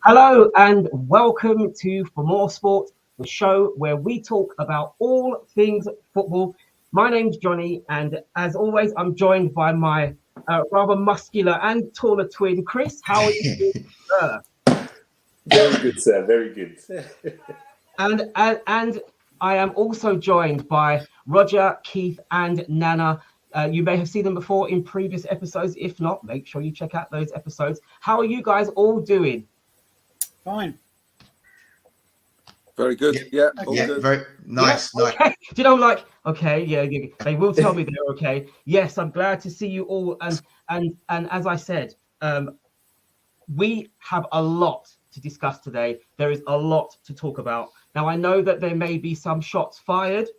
Hello and welcome to ForMorSport, the show where we talk about all things football. My name's Johnny, and as always, I'm joined by my rather muscular and taller twin, Chris. How are you doing, sir? Very good, sir. Very good. And I am also joined by Roger, Keith, and Nana. You may have seen them before in previous episodes. If not, make sure you check out those episodes. How are you guys all doing? Fine. Very good. Yeah, all Yeah, good. Very nice. Yeah, okay. Do you know, like, okay, yeah, they will tell me they're okay. Yes, I'm glad to see you all. And as I said, we have a lot to discuss today. There is a lot to talk about. Now, I know that there may be some shots fired,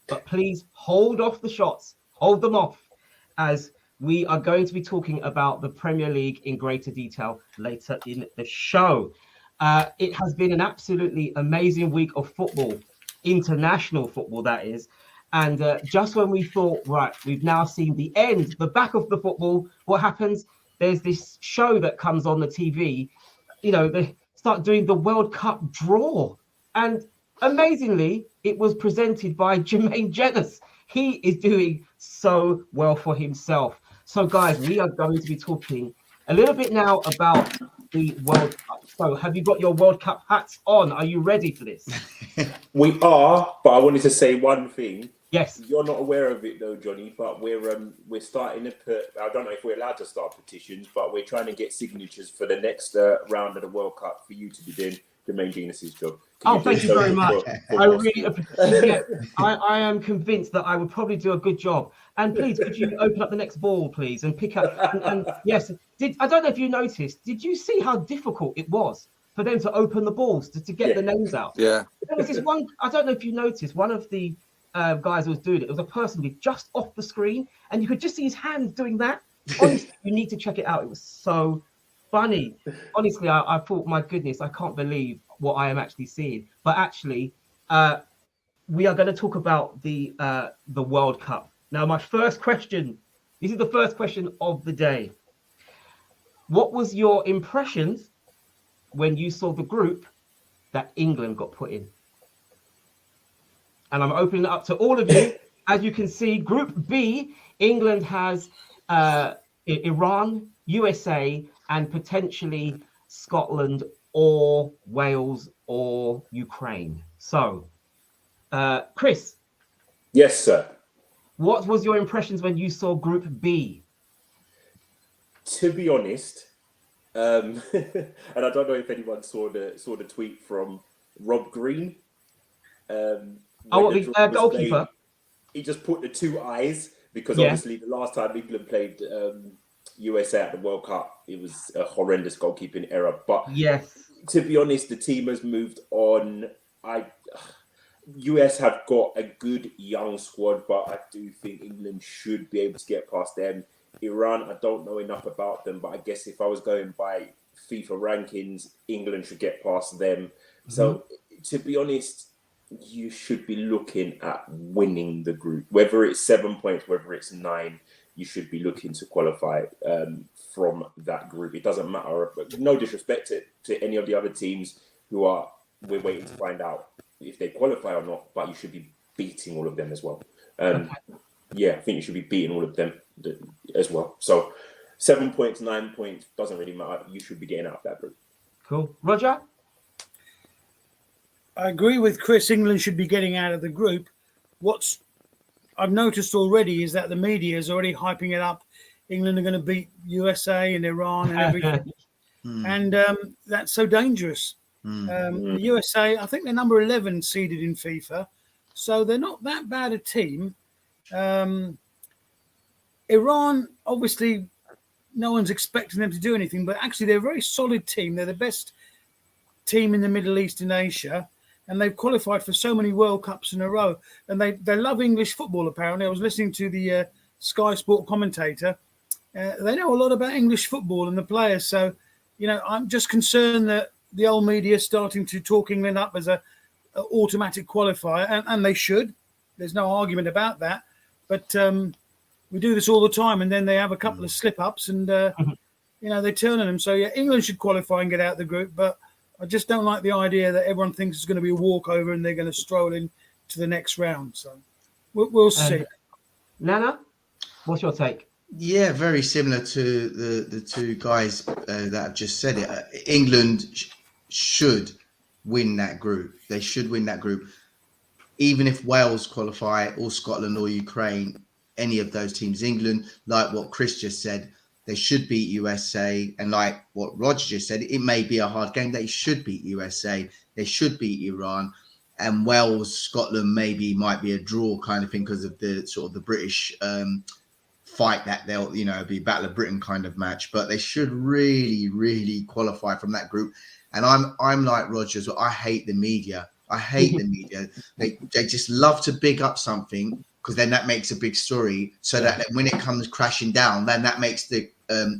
but please hold off the shots. Hold them off, as we are going to be talking about the Premier League in greater detail later in the show. It has been an absolutely amazing week of football, international football, that is. And just when we thought, right, we've now seen the end, the back of the football, what happens? There's this show that comes on the TV. You know, they start doing the World Cup draw. And amazingly, it was presented by Jermaine Jenas. He is doing so well for himself. So, guys, we are going to be talking a little bit now about the World Cup. So, have you got your World Cup hats on? Are you ready for this? We are, but I wanted to say one thing. Yes. You're not aware of it though, Johnny, but we're starting to put. I don't know if we're allowed to start petitions, but we're trying to get signatures for the next round of the World Cup for you to be doing Jermaine Jenas' job. Oh, thank you very much. I more really appreciate it. I am convinced that I would probably do a good job. And please, could you open up the next ball, please, and pick up? And yes, I don't know if you noticed. Did you see how difficult it was for them to open the balls to get the names out? Yeah. There was this one. I don't know if you noticed. One of the guys who was doing it. It was a person just off the screen, and you could just see his hands doing that. Honestly, you need to check it out. It was so funny. Honestly, I thought, my goodness, I can't believe what I am actually seeing. But actually, we are going to talk about the World Cup. Now, my first question, this is the first question of the day. What was your impressions when you saw the group that England got put in? And I'm opening it up to all of you. As you can see, Group B, England has Iran, USA, and potentially Scotland or Wales or Ukraine. So, Chris. Yes, sir. What was your impressions when you saw Group B? To be honest, and I don't know if anyone saw the tweet from Rob Green. The goalkeeper. He just put the two eyes because obviously the last time England played USA at the World Cup, it was a horrendous goalkeeping error. But yes, to be honest, the team has moved on. US have got a good young squad, but I do think England should be able to get past them. Iran, I don't know enough about them, but I guess if I was going by FIFA rankings, England should get past them. Mm-hmm. So to be honest, you should be looking at winning the group. Whether it's 7 points, whether it's 9, you should be looking to qualify from that group. It doesn't matter. No disrespect to any of the other teams we're waiting to find out if they qualify or not, but you should be beating all of them as well. Yeah, I think you should be beating all of them as well. So 7 points, 9 points, doesn't really matter. You should be getting out of that group. Cool. Roger? I agree with Chris. England should be getting out of the group. What I've noticed already is that the media is already hyping it up. England are going to beat USA and Iran and everything. And that's so dangerous. The USA, I think they're number 11 seeded in FIFA. So they're not that bad a team. Iran, obviously, no one's expecting them to do anything, but actually they're a very solid team. They're the best team in the Middle East and Asia, and they've qualified for so many World Cups in a row. And they love English football, apparently. I was listening to the Sky Sport commentator. They know a lot about English football and the players. So, I'm just concerned that the old media is starting to talk England up as a automatic qualifier, and they should. There's no argument about that. But we do this all the time, and then they have a couple of slip-ups, and they turn on them. So, England should qualify and get out of the group. But I just don't like the idea that everyone thinks it's going to be a walkover and they're going to stroll in to the next round. So we'll see. Nana, what's your take? Yeah, very similar to the two guys that have just said it. England should win that group. They should win that group. Even if Wales qualify, or Scotland or Ukraine, any of those teams, England, like what Chris just said, they should beat USA. And like what Roger just said, it may be a hard game. They should beat USA. They should beat Iran. And Wales, Scotland maybe might be a draw kind of thing because of the sort of the British fight that they'll, be Battle of Britain kind of match. But they should really, really qualify from that group. And I'm like Roger as well. I hate the media. I hate the media. They just love to big up something because then that makes a big story. So that when it comes crashing down, then that makes the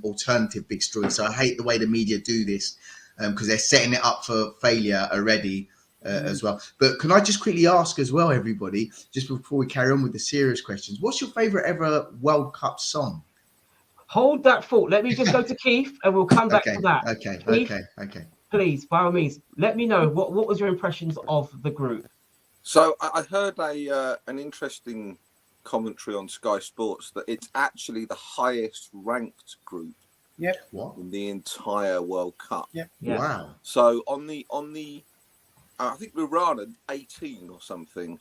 alternative big story. So I hate the way the media do this because they're setting it up for failure already as well. But can I just quickly ask as well, everybody, just before we carry on with the serious questions, what's your favourite ever World Cup song? Hold that thought. Let me just go to Keith and we'll come back to that. Okay. Please, by all means, let me know what was your impressions of the group. So I heard an interesting commentary on Sky Sports that it's actually the highest ranked group in the entire World Cup. Yep. Yeah. Wow. So on the I think Iran are 18 or something,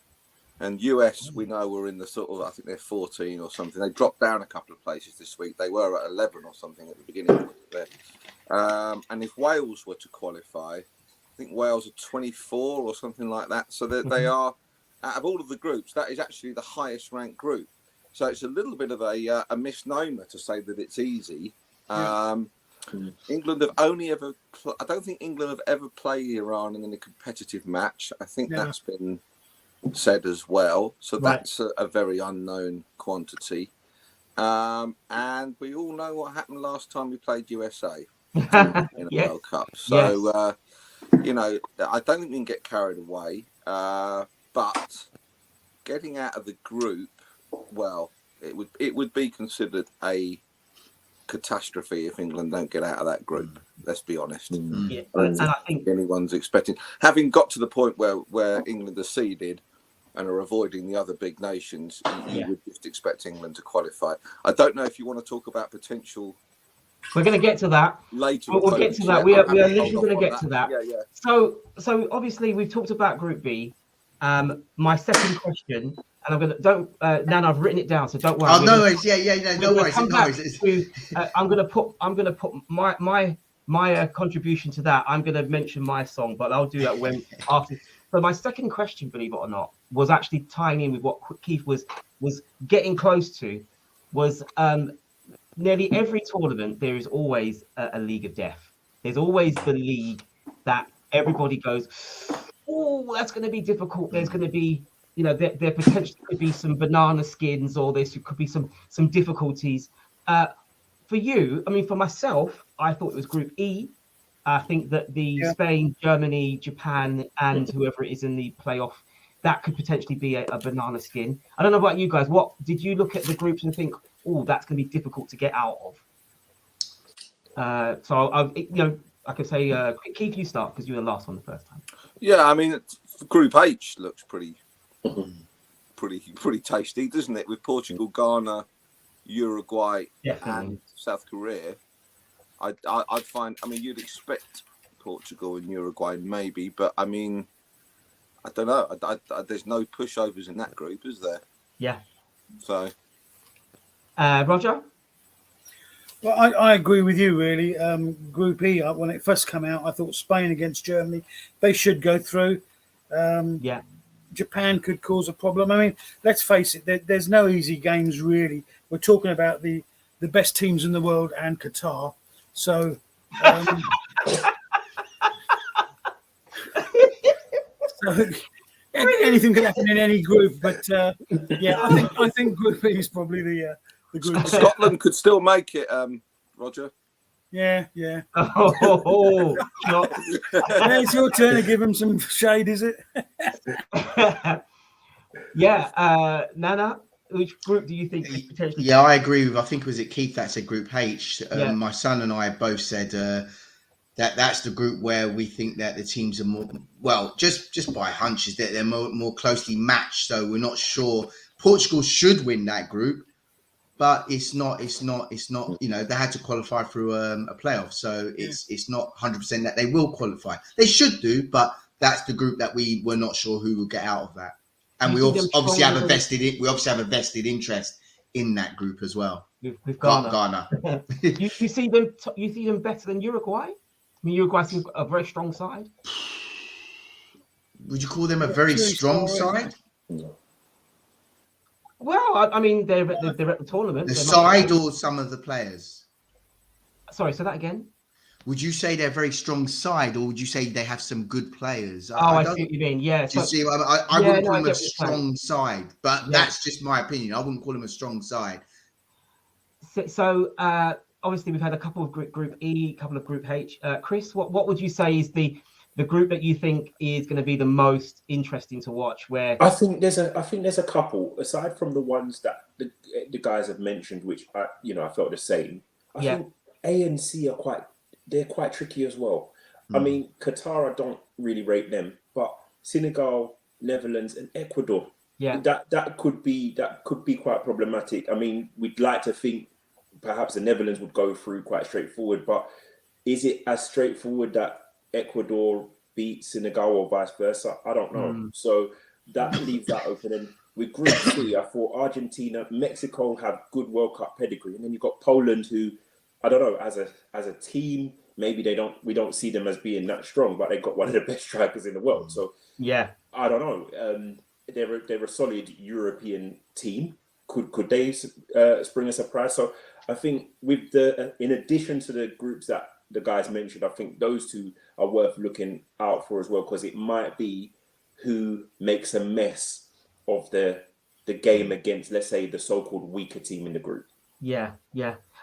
and US we know were in the sort of, I think they're 14 or something. They dropped down a couple of places this week. They were at 11 or something at the beginning of it. And if Wales were to qualify, I think Wales are 24 or something like that. So they are, out of all of the groups, that is actually the highest ranked group. So it's a little bit of a misnomer to say that it's easy. England have only ever, I don't think England have ever played Iran in a competitive match. I think that's been said as well. So that's a very unknown quantity. And we all know what happened last time we played USA in a World Cup. So, I don't think we can get carried away. But getting out of the group, well, it would be considered a catastrophe if England don't get out of that group. Let's be honest. Yeah. And I think anyone's expecting, having got to the point where England are seeded and are avoiding the other big nations, you would just expect England to qualify. I don't know if you want to talk about potential. We're going to get to that later. We'll get to that. We are literally going to get to that. Yeah. So obviously we've talked about Group B. My second question, and I'm going to Nan, I've written it down, so don't worry. Oh, no worries. No worries. I'm going to put my contribution to that. I'm going to mention my song, but I'll do that when after. So my second question, believe it or not, was actually tying in with what Keith was getting close to. Was nearly every tournament there is always a league of death. There's always the league that everybody goes, oh, that's going to be difficult. There's going to be, there potentially could be some banana skins, or there could be some difficulties. For you, I mean, for myself, I thought it was Group E. I think that the Spain, Germany, Japan, and whoever it is in the playoff, that could potentially be a banana skin. I don't know about you guys. What did you look at the groups and think, oh, that's going to be difficult to get out of? So I could say, Keith, you start because you were the last one the first time. Yeah, I mean, Group H looks pretty tasty, doesn't it? With Portugal, Ghana, Uruguay, and South Korea. I'd find. I mean, you'd expect Portugal and Uruguay maybe, but I mean, I don't know. There's no pushovers in that group, is there? Yeah. So, Roger. Well, I agree with you, really. Group E, when it first came out, I thought Spain against Germany, they should go through. Japan could cause a problem. I mean, let's face it, there's no easy games, really. We're talking about the best teams in the world and Qatar. So, anything can happen in any group. But, I think Group E is probably the group. Scotland could still make it, Roger. Yeah. Oh, it's your turn to give him some shade, is it? Nana, which group do you think is potentially? Yeah, I agree with. I think was it Keith that said Group H. My son and I both said that's the group where we think that the teams are more, well, just by hunches, that they're more closely matched. So we're not sure. Portugal should win that group, but it's not. You know, they had to qualify through a playoff, so it's not 100% that they will qualify. They should do, but that's the group that we were not sure who will get out of that. And we obviously have a vested interest in that group as well. With Ghana. you see them better than Uruguay? I mean, Uruguay seems a very strong side. Would you call them a very strong side? No. Well, I mean, they're at the tournament. The side or some of the players? Sorry, say that again. Would you say they're a very strong side, or would you say they have some good players? I see what you mean. Yeah. Do you see? I wouldn't call them a strong side, but that's just my opinion. I wouldn't call them a strong side. So obviously, we've had a couple of Group E, a couple of Group H. Chris, what would you say is the group that you think is going to be the most interesting to watch? Where I think there's a couple aside from the ones that the guys have mentioned, which I felt the same. I think A and C are quite tricky as well. I mean, Qatar, I don't really rate them, but Senegal, Netherlands, and Ecuador, that could be quite problematic. I mean, we'd like to think perhaps the Netherlands would go through quite straightforward, but is it as straightforward that Ecuador beat Senegal or vice versa? I don't know. So that leaves that open. And with Group C, I thought Argentina, Mexico have good World Cup pedigree, and then you've got Poland, who I don't know, as a team, maybe we don't see them as being that strong, but they've got one of the best strikers in the world. So I don't know. They're a solid European team. Could they spring a surprise? So I think with in addition to the groups that the guys mentioned, I think those two are worth looking out for as well, because it might be who makes a mess of the game against, let's say, the so-called weaker team in the group. Yeah.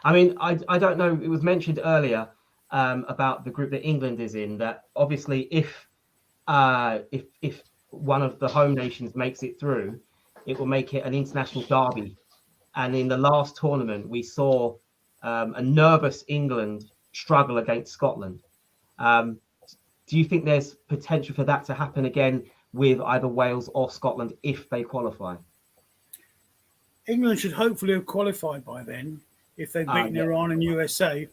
I mean, I don't know. It was mentioned earlier about the group that England is in. That obviously, if one of the home nations makes it through, it will make it an international derby. And in the last tournament, we saw a nervous England struggle against Scotland. Do you think there's potential for that to happen again with either Wales or Scotland if they qualify? England should hopefully have qualified by then if they've beaten Iran and USA.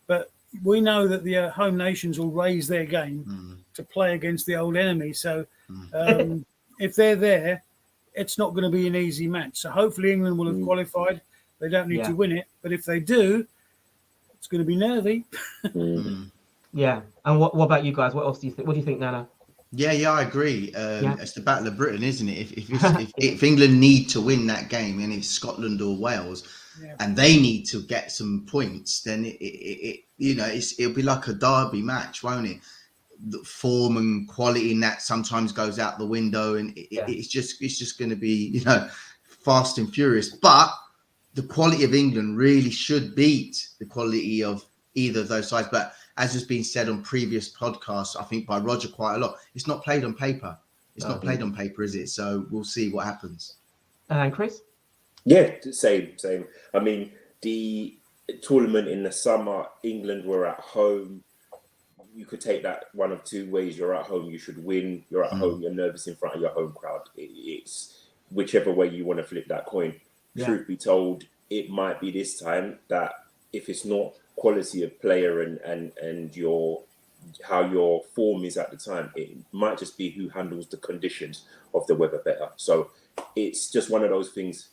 But we know that the home nations will raise their game to play against the old enemy. So if they're there, it's not going to be an easy match. So hopefully England will have qualified. They don't need to win it. But if they do, it's going to be nervy. Yeah. And what about you guys? What else do you think? What do you think, Nana? Yeah, I agree. It's the Battle of Britain, isn't it? If England need to win that game, and it's Scotland or Wales, and they need to get some points, then it'll be like a derby match, won't it? The form and quality in that sometimes goes out the window, and it's just going to be fast and furious. But the quality of England really should beat the quality of either of those sides. But as has been said on previous podcasts, I think by Roger quite a lot, it's not played on paper. It's not played on paper, is it? So we'll see what happens. And Chris? Yeah, same. I mean, the tournament in the summer, England were at home. You could take that one of two ways. You're at home, you should win. You're at home, you're nervous in front of your home crowd. It's whichever way you want to flip that coin. Truth be told, it might be this time that if it's not quality of player and how your form is at the time, it might just be who handles the conditions of the weather better. So it's just one of those things.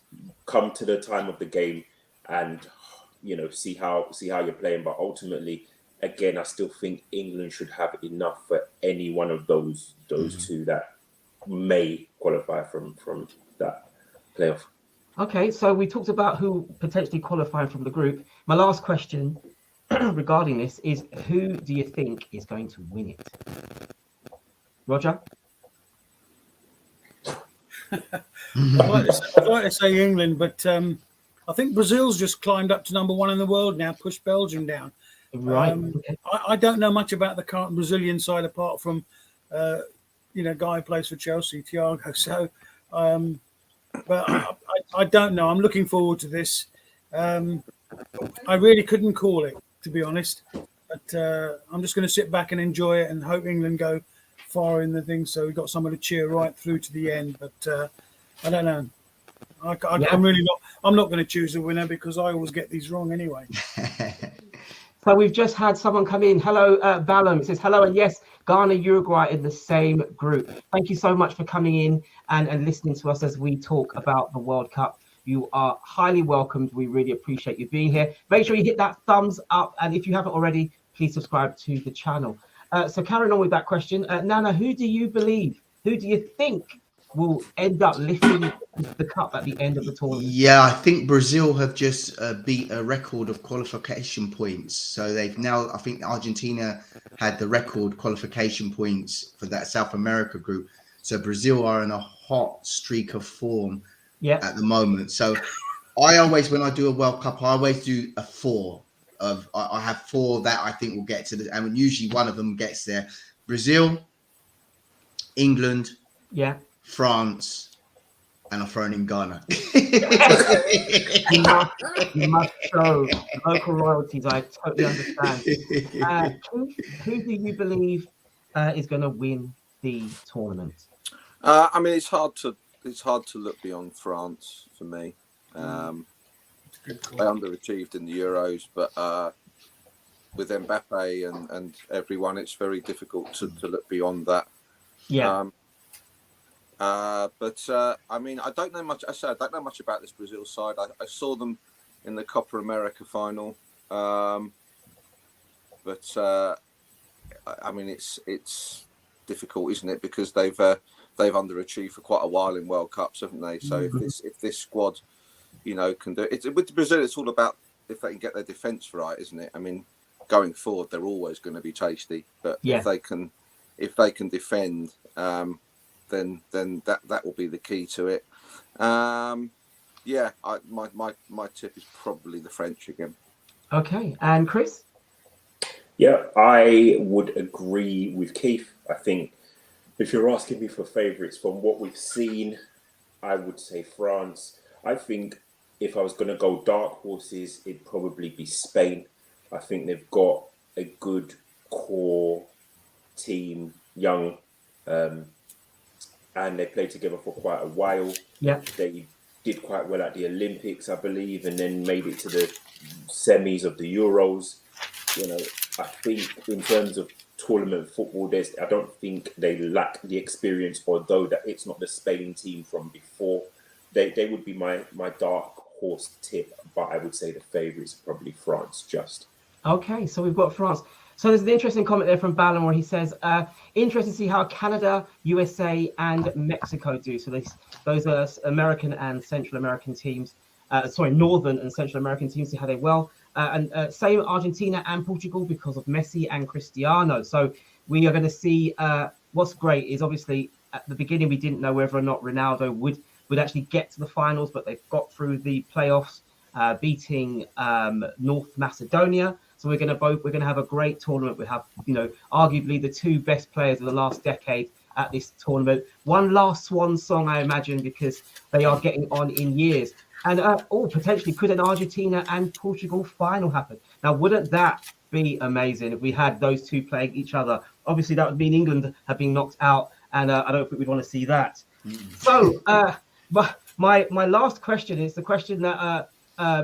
Come to the time of the game and see how you're playing. But ultimately, again, I still think England should have enough for any one of those two that may qualify from that playoff. Okay, so we talked about who potentially qualifying from the group. My last question regarding this is, who do you think is going to win it? Roger? I'd like to say England, but I think Brazil's just climbed up to number one in the world now, pushed Belgium down. Right. I don't know much about the current Brazilian side apart from, guy who plays for Chelsea, Thiago. So, but I don't know. I'm looking forward to this. I really couldn't call it, to be honest. But I'm just going to sit back and enjoy it and hope England go far in the thing. So we've got someone to cheer right through to the end. But I don't know. I'm really not. I'm not going to choose a winner because I always get these wrong anyway. So we've just had someone come in. Hello, Ballum. It says hello, and yes, Ghana, Uruguay in the same group. Thank you so much for coming in and listening to us as we talk about the World Cup. You are highly welcomed. We really appreciate you being here. Make sure you hit that thumbs up, and if you haven't already, please subscribe to the channel. So carrying on with that question, Nana, who do you believe? Who do you think will end up lifting the cup at the end of the tournament? Yeah, I think Brazil have just beat a record of qualification points. So they've now, I think Argentina had the record qualification points for that South America group. So Brazil are in a hot streak of form at the moment. So I always, when I do a World Cup, I always do a 4 of, I have 4 that I think will get to the, and usually one of them gets there. Brazil, England, France, and I've thrown in Ghana. you must show local royalties. I totally understand. Who do you believe is going to win the tournament? I mean, it's hard to look beyond France for me. They underachieved in the Euros, but with Mbappe and everyone, it's very difficult to look beyond that. But I mean, I don't know much. I don't know much about this Brazil side. I saw them in the Copa America final, but I mean, it's difficult, isn't it? Because they've underachieved for quite a while in World Cups, haven't they? So if this squad, can do it. With Brazil, it's all about if they can get their defence right, isn't it? I mean, going forward, they're always going to be tasty, but if they can defend. Then that will be the key to it. My tip is probably the French again. Okay, and Chris? Yeah, I would agree with Keith. I think if you're asking me for favourites from what we've seen, I would say France. I think if I was going to go dark horses, it'd probably be Spain. I think they've got a good core team, young. And they played together for quite a while. They did quite well at the Olympics, I believe, and then made it to the semis of the Euros. I think in terms of tournament football, I don't think they lack the experience, although that it's not the Spain team from before. They would be my dark horse tip, but I would say the favourites are probably France just. Okay, so we've got France. So there's an interesting comment there from Ballon where he says, interesting to see how Canada, USA, and Mexico do. So those are American and Central American teams. Northern and Central American teams, see how they well. And same Argentina and Portugal because of Messi and Cristiano. So we are going to see what's great is obviously at the beginning we didn't know whether or not Ronaldo would actually get to the finals, but they've got through the playoffs, beating North Macedonia. So we're going to have a great tournament. We have, arguably the 2 best players of the last decade at this tournament. One last swan song, I imagine, because they are getting on in years. And potentially could an Argentina and Portugal final happen? Now, wouldn't that be amazing if we had those 2 playing each other? Obviously, that would mean England have been knocked out, and I don't think we'd want to see that. So, but my last question is the question that.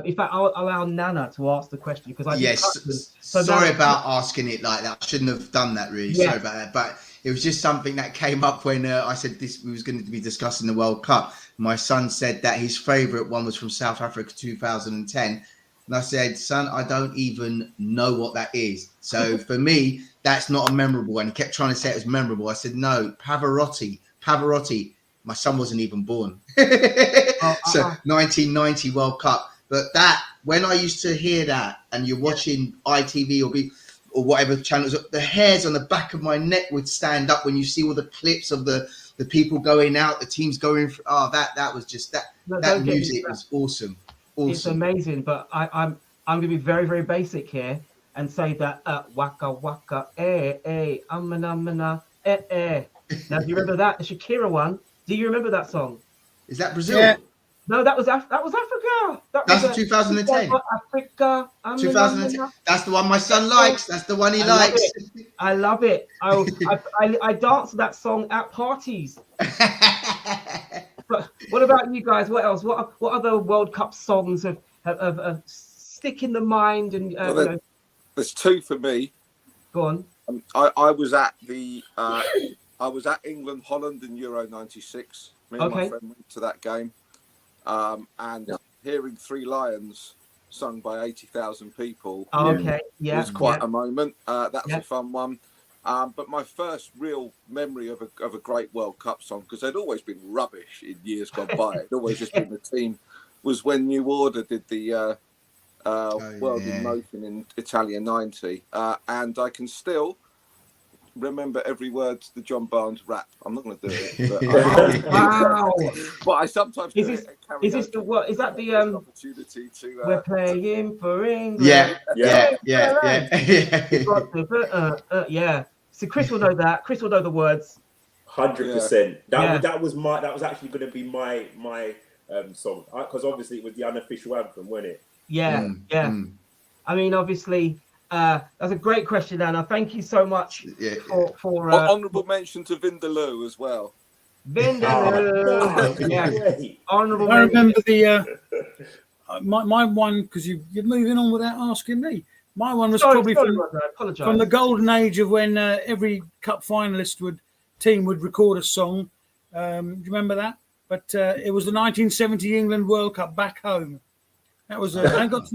In fact, I'll allow Nana to ask the question because I sorry about asking it like that. I shouldn't have done that. Really sorry about that. But it was just something that came up when I said we was going to be discussing the World Cup. My son said that his favourite one was from South Africa 2010, and I said, "Son, I don't even know what that is." So for me, that's not a memorable one. He kept trying to say it was memorable. I said, "No, Pavarotti. My son wasn't even born." So 1990 World Cup. But that, when I used to hear that, and you're watching ITV or whatever channels, the hairs on the back of my neck would stand up when you see all the clips of the people going out, the teams going. That was just that music was awesome. It's amazing. But I'm going to be very, very basic here and say that waka waka amana eh. Now, do you remember that the Shakira one? Do you remember that song? Is that Brazil? No, that was Africa. That's 2010. Africa. 2010. That's the one my son likes. That's the one he likes. I love it. I dance to that song at parties. But what about you guys? What else? What other World Cup songs have stick in the mind? And there's two for me. Go on. I was at England Holland in Euro '96. Me and my friend went to that game, and hearing Three Lions sung by 80,000 people was quite a moment. That was a fun one. But my first real memory of a great World Cup song, because they'd always been rubbish in years gone by, it'd always just been the team, was when New Order did the World in Motion in Italia 90. And I can still remember every word to the John Barnes rap. I'm not going to do it. But wow. But I sometimes do is it. Is that the opportunity to we're playing for England? Yeah. Yeah. So Chris will know that. Chris will know the words. 100%. That was actually going to be my song, because obviously it was the unofficial anthem, wasn't it? Yeah. I mean, obviously, that's a great question, Anna. Thank you so much for honourable mention to Vindaloo as well. Vindaloo. Honourable. I remember the my one, because you're moving on without asking me. My one was probably from the golden age of when every cup finalist team would record a song. Do you remember that? But it was the 1970 England World Cup Back Home. That was and got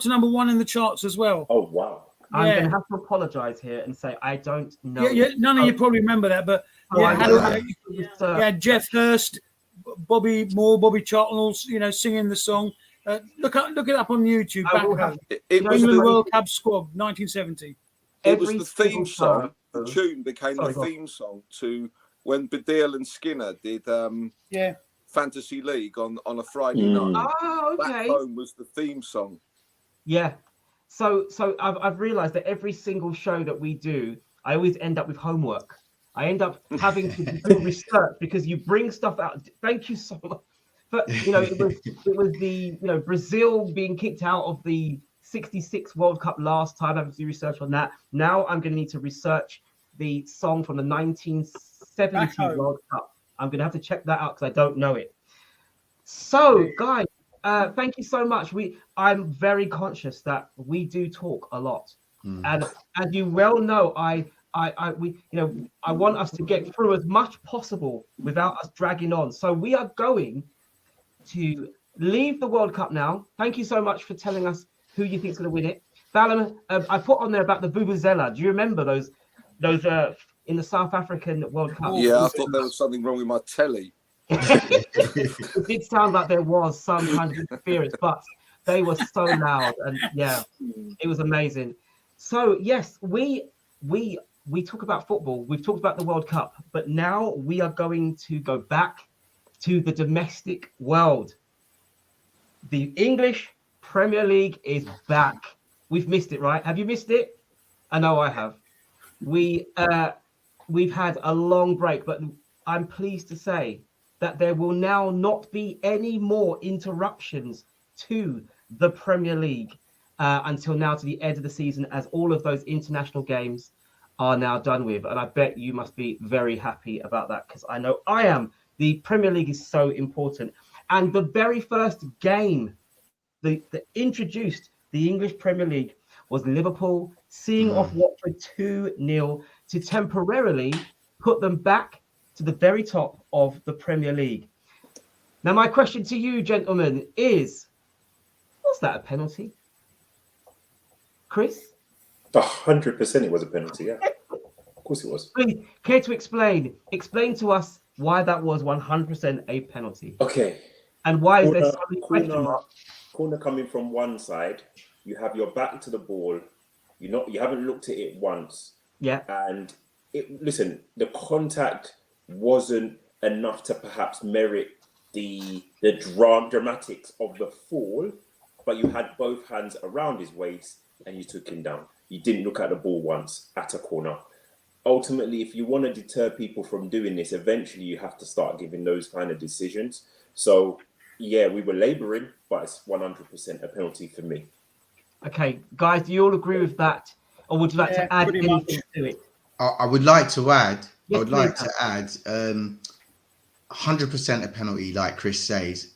to number one in the charts as well. Oh wow! I'm going to have to apologise here and say I don't know. Yeah. None of you probably remember that, but had Jeff Hurst, Bobby Moore, Bobby Charlton, singing the song. Look it up on YouTube. Back home. It was the World Cup squad, 1970. It was the theme song. The tune became the theme song to when Baddiel and Skinner did Fantasy League on a Friday night. Oh, okay. Back Home was the theme song. Yeah. So I've realised that every single show that we do, I always end up with homework. I end up having to do research because you bring stuff out. Thank you so much. But it was the Brazil being kicked out of the '66 World Cup last time. I have to do research on that. Now I'm going to need to research the song from the 1970 World Cup. I'm going to have to check that out because I don't know it. So, guys, thank you so much. I'm very conscious that we do talk a lot, and as you well know, I want us to get through as much possible without us dragging on. So we are going to leave the World Cup now. Thank you so much for telling us who you think is going to win it. Ballum, I put on there about the Vuvuzela. Do you remember those in the South African World Cup? Yeah, I thought there was something wrong with my telly. It did sound like there was some kind of interference, but they were so loud, and it was amazing. So yes, we talk about football. We've talked about the World Cup, but now we are going to go back to the domestic world. The English Premier League is back. We've missed it, right? Have you missed it? I know I have. We've had a long break, but I'm pleased to say that there will now not be any more interruptions to the Premier League until now to the end of the season, as all of those international games are now done with. And I bet you must be very happy about that, because I know I am. The Premier League is so important. And the very first game that introduced the English Premier League was Liverpool seeing off Watford 2-0 to temporarily put them back to the very top of the Premier League. Now, my question to you, gentlemen, is, was that a penalty? Chris? 100% it was a penalty, yeah. Of course it was. Please, care to explain to us why that was 100% a penalty? Okay. And why is there so many question marks? Corner coming from one side, you have your back to the ball, you haven't looked at it once. Yeah. And listen, the contact wasn't enough to perhaps merit the dramatics of the fall, but you had both hands around his waist and you took him down. You didn't look at the ball once at a corner. Ultimately, if you want to deter people from doing this, eventually you have to start giving those kind of decisions. So Yeah, we were labouring, but it's 100% a penalty for me. Okay, guys, do you all agree with that, or would you like to add pretty anything much. to it? I would like to add. Yes, I would please, like to add. 100% a penalty, like Chris says.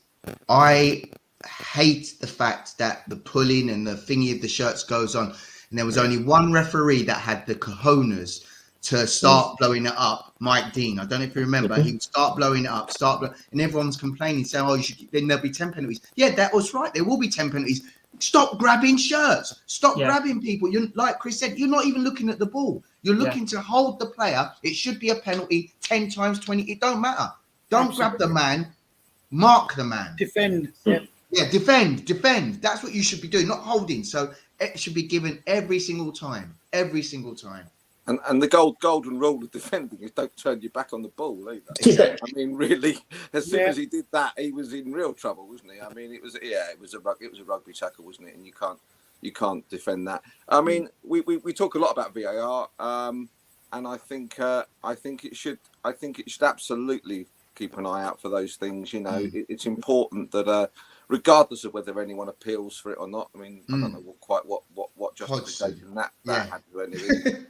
I hate the fact that the pulling and the thingy of the shirts goes on, and there was only one referee that had the cojones to start blowing it up. Mike Dean. I don't know if you remember. He would start blowing it up, and everyone's complaining, saying, "Oh, then there'll be 10 penalties." Yeah, that was right. There will be 10 penalties. Stop grabbing shirts. Stop grabbing people. You're like Chris said. You're not even looking at the ball. You're looking to hold the player. It should be a penalty 10 times 20. It don't matter. Don't grab the man. Mark the man. Defend. Yeah, defend. That's what you should be doing, not holding. So it should be given every single time. Every single time. And the golden rule of defending is don't turn your back on the ball either. Yeah. I mean, really, as soon as he did that, he was in real trouble, wasn't he? I mean, it was a rugby tackle, wasn't it? And you can't defend that. I mean, we talk a lot about VAR, and I think it should absolutely keep an eye out for those things. You know, it's important that regardless of whether anyone appeals for it or not. I mean, I don't know what justification that had to anything.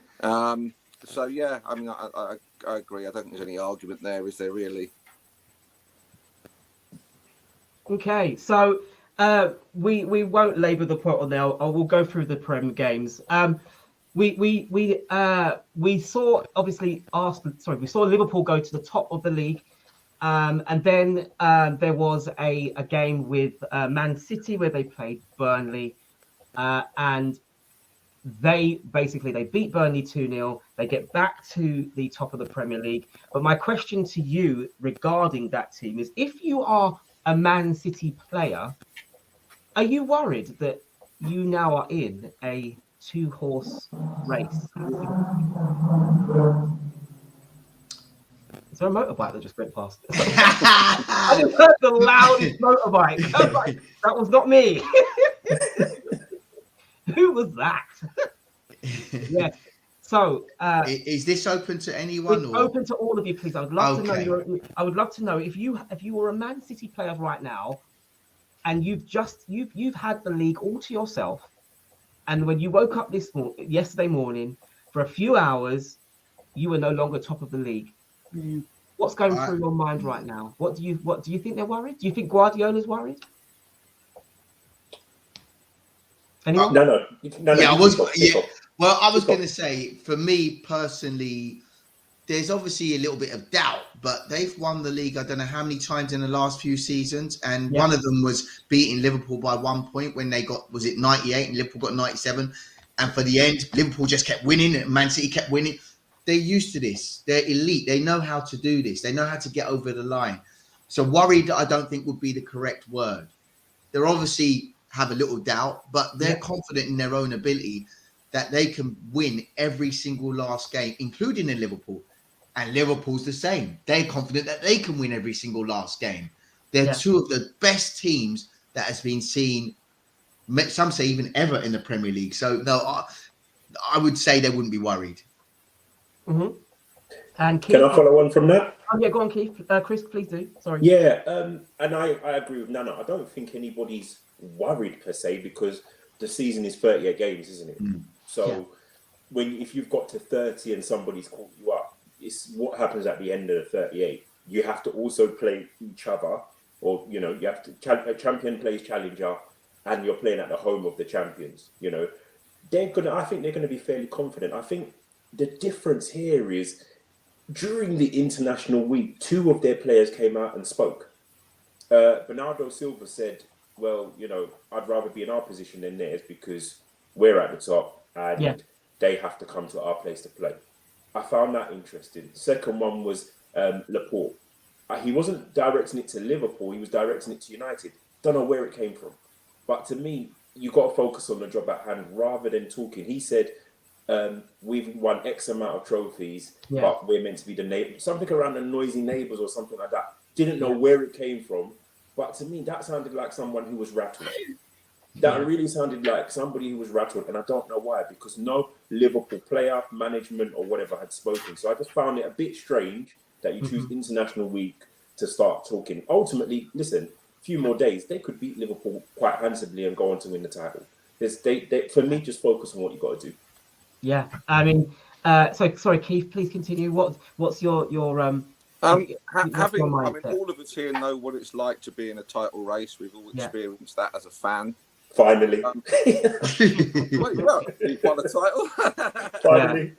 So yeah, I mean, I agree. I don't think there's any argument there, is there really? Okay, so we won't labour the point on there. We'll go through the Prem games. We saw obviously Arsenal. We saw Liverpool go to the top of the league, and then there was a game with Man City where they played Burnley, and they beat Burnley 2-0. They get back to the top of the Premier League. But my question to you regarding that team is, if you are a Man City player, are you worried that you now are in a 2-horse race? Is there a motorbike that just went past? I just heard the loudest motorbike. I was like, that was not me. Who was that? Yes. So, is this open to anyone? It's open to all of you, please. I would love to know. I would love to know if you were a Man City player right now, and you've had the league all to yourself, and when you woke up yesterday morning, for a few hours, you were no longer top of the league. What's going through your mind right now? What do you think they're worried? Do you think Guardiola's worried? Anyone? No. Yeah, I was going to say, for me personally, there's obviously a little bit of doubt, but they've won the league I don't know how many times in the last few seasons, and one of them was beating Liverpool by 1 point when they got, was it 98 and Liverpool got 97, and for the end Liverpool just kept winning and Man City kept winning. They're used to this. They're elite. They know how to do this. They know how to get over the line. So worried, I don't think would be the correct word. They're obviously have a little doubt, but they're confident in their own ability that they can win every single last game, including in Liverpool. And Liverpool's the same. They're confident that they can win every single last game. They're two of the best teams that has been seen, some say even ever, in the Premier League. So no, I would say they wouldn't be worried. Mm-hmm. And Keith, can I follow on from that? Oh yeah, go on, Keith. Chris, please do. Sorry. Yeah, and I agree with Nana. I don't think anybody's worried per se, because the season is 38 games, isn't it? So if you've got to 30 and somebody's caught you up, it's what happens at the end of the 38. You have to also play each other, or you have to a champion plays challenger, and you're playing at the home of the champions. I think they're gonna be fairly confident. I think the difference here is during the international week, 2 of their players came out and spoke. Bernardo Silva said, well, I'd rather be in our position than theirs because we're at the top and they have to come to our place to play. I found that interesting. Second one was Laporte. He wasn't directing it to Liverpool, he was directing it to United. Don't know where it came from. But to me, you got to focus on the job at hand rather than talking. He said, we've won X amount of trophies, but we're meant to be the neighbor. Something around the noisy neighbours or something like that. Didn't know where it came from. But to me, that sounded like someone who was rattled. That really sounded like somebody who was rattled, and I don't know why, because no Liverpool player, management, or whatever had spoken. So I just found it a bit strange that you choose international week to start talking. Ultimately, listen, few more days, they could beat Liverpool quite handsomely and go on to win the title. They for me, just focus on what you got to do. Yeah, I mean, so sorry, Keith, please continue. What's your Having, I mean, mindset? all of us here know what it's like to be in a title race. We've all experienced that as a fan. Finally, wait, look, you've won a title. finally.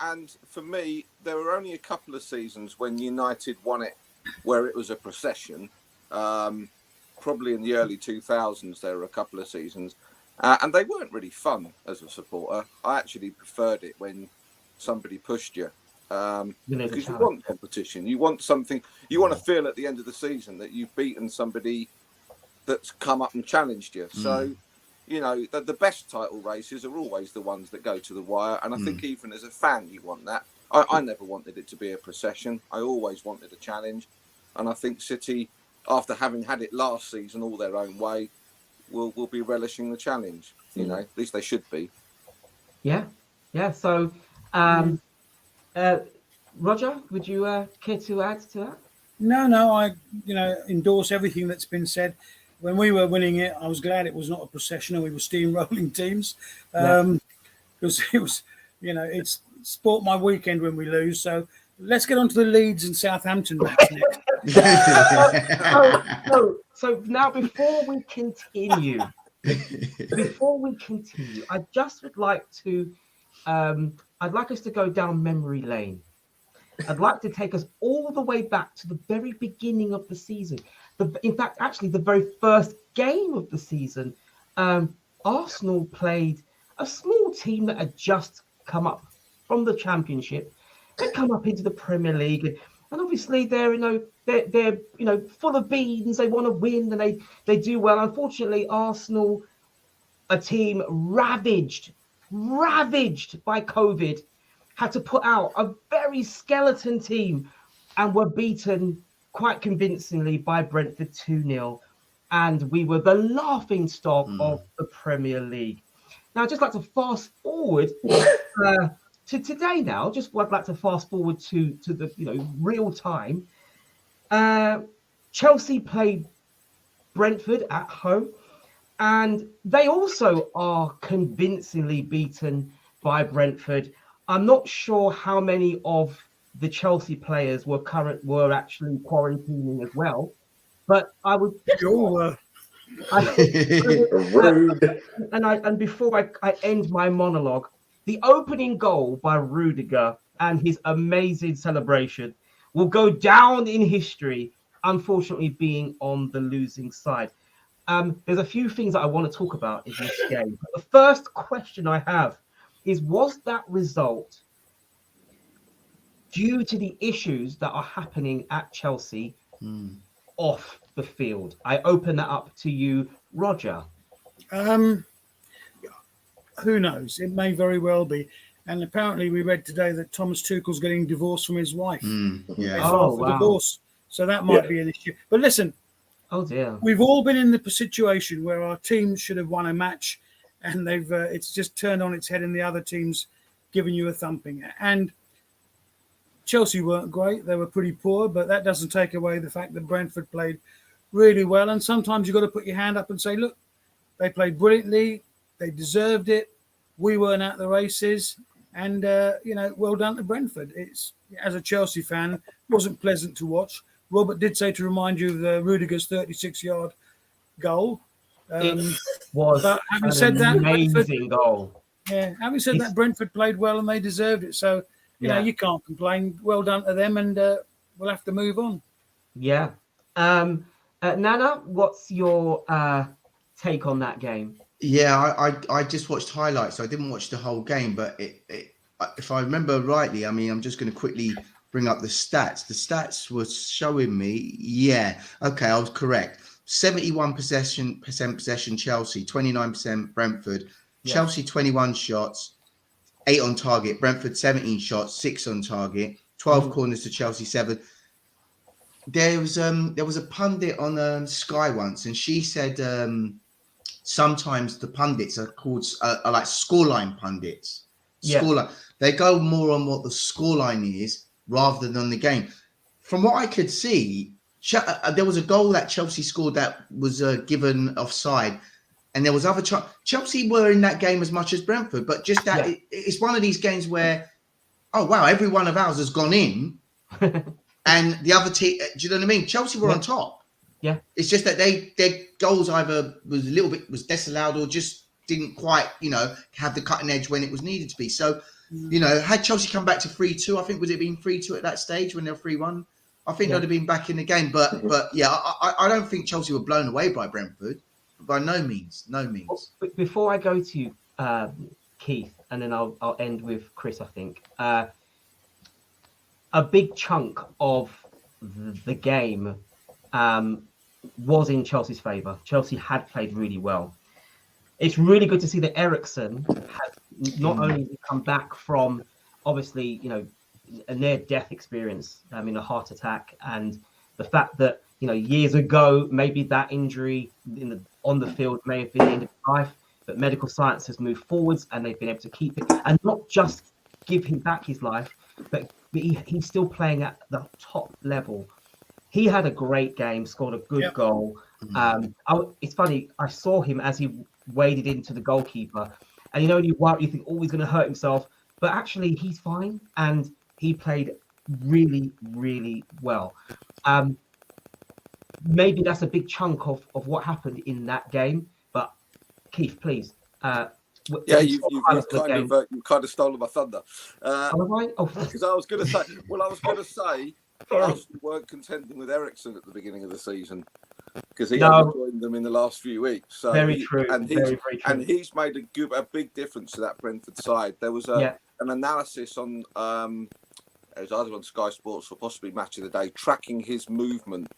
And for me, there were only a couple of seasons when United won it where it was a procession. Probably in the early 2000s, there were a couple of seasons. And they weren't really fun as a supporter. I actually preferred it when somebody pushed you. Because you want competition. You want something. You want to feel at the end of the season that you've beaten somebody that's come up and challenged you. So, you know, the best title races are always the ones that go to the wire. And I think even as a fan, you want that. I never wanted it to be a procession. I always wanted a challenge. And I think City, after having had it last season all their own way, will be relishing the challenge. You know, at least they should be. Yeah. So, Roger, would you care to add to that? No, I endorse everything that's been said. When we were winning it, I was glad it was not a procession and we were steamrolling teams, because it was, it's sport my weekend when we lose. So let's get on to the Leeds and Southampton match next. So now before we continue, I just would like to, I'd like us to go down memory lane. I'd like to take us all the way back to the very beginning of the season. In fact, actually, the very first game of the season, Arsenal played a small team that had just come up from the Championship. They come up into the Premier League, and obviously they're full of beans. They want to win, and they do well. Unfortunately, Arsenal, a team ravaged by COVID, had to put out a very skeleton team and were beaten quite convincingly by Brentford 2-0. And we were the laughing stock of the Premier League. Now, I'd just like to fast forward to today now. I'd like to fast forward to the real time. Chelsea played Brentford at home, and they also are convincingly beaten by Brentford. I'm not sure how many of the Chelsea players were actually quarantining as well, but I would. Sure. And before I end my monologue, the opening goal by Rudiger and his amazing celebration will go down in history, unfortunately being on the losing side. There's a few things that I want to talk about in this game. The first question I have is, was that result due to the issues that are happening at Chelsea off the field? I open that up to you, Roger. Who knows? It may very well be. And apparently we read today that Thomas Tuchel's getting divorced from his wife. They filed for divorce. So that might be an issue. But listen, we've all been in the situation where our teams should have won a match, and it's just turned on its head and the other team's giving you a thumping. And Chelsea weren't great. They were pretty poor, but that doesn't take away the fact that Brentford played really well. And sometimes you've got to put your hand up and say, look, they played brilliantly. They deserved it. We weren't at the races. And, well done to Brentford. It's, as a Chelsea fan, wasn't pleasant to watch. Robert did say to remind you of Rudiger's 36-yard goal. It was an amazing goal. Yeah, having said that, Brentford played well and they deserved it. So, you know, you can't complain. Well done to them, and we'll have to move on. Yeah. Nana, what's your take on that game? Yeah, I just watched highlights. So I didn't watch the whole game, but if I remember rightly, I mean, I'm just going to quickly bring up the stats. The stats were showing me, I was correct. 71% possession Chelsea, 29% Brentford. Yeah. Chelsea 21 shots, 8 on target. Brentford 17 shots, 6 on target. 12 corners to Chelsea, 7. There was a pundit on Sky once, and she said sometimes the pundits are called are like scoreline pundits. Scoreline. They go more on what the scoreline is rather than the game. From what I could see, there was a goal that Chelsea scored that was given offside, and there was other Chelsea were in that game as much as Brentford, but just that it's one of these games where, oh wow, every one of ours has gone in, and the other team. Do you know what I mean? Chelsea were on top. Yeah, it's just that their goals either was a little bit disallowed or just didn't quite, have the cutting edge when it was needed to be. So, had Chelsea come back to 3-2, I think would it been 3-2 at that stage when they were 3-1? I think they'd have been back in the game. But yeah, I don't think Chelsea were blown away by Brentford. By no means. Before I go to Keith, and then I'll end with Chris, I think. A big chunk of the game was in Chelsea's favour. Chelsea had played really well. It's really good to see that Eriksen has not only come back from, obviously, a near-death experience, a heart attack, and the fact that, years ago, maybe that injury on the field may have been the end of life, but medical science has moved forwards and they've been able to keep it, and not just give him back his life, but he's still playing at the top level. He had a great game, scored a good goal. It's funny, I saw him as he waded into the goalkeeper, and you think, oh, he's going to hurt himself, but actually he's fine, and he played really, really well. Maybe that's a big chunk of what happened in that game. But Keith, please. You've kind of stolen my thunder. Because I was going to say, Arsenal weren't contending with Eriksen at the beginning of the season because he only joined them in the last few weeks. So very true. And he's made a big difference to that Brentford side. There was an analysis on it was either on Sky Sports or possibly Match of the Day, tracking his movement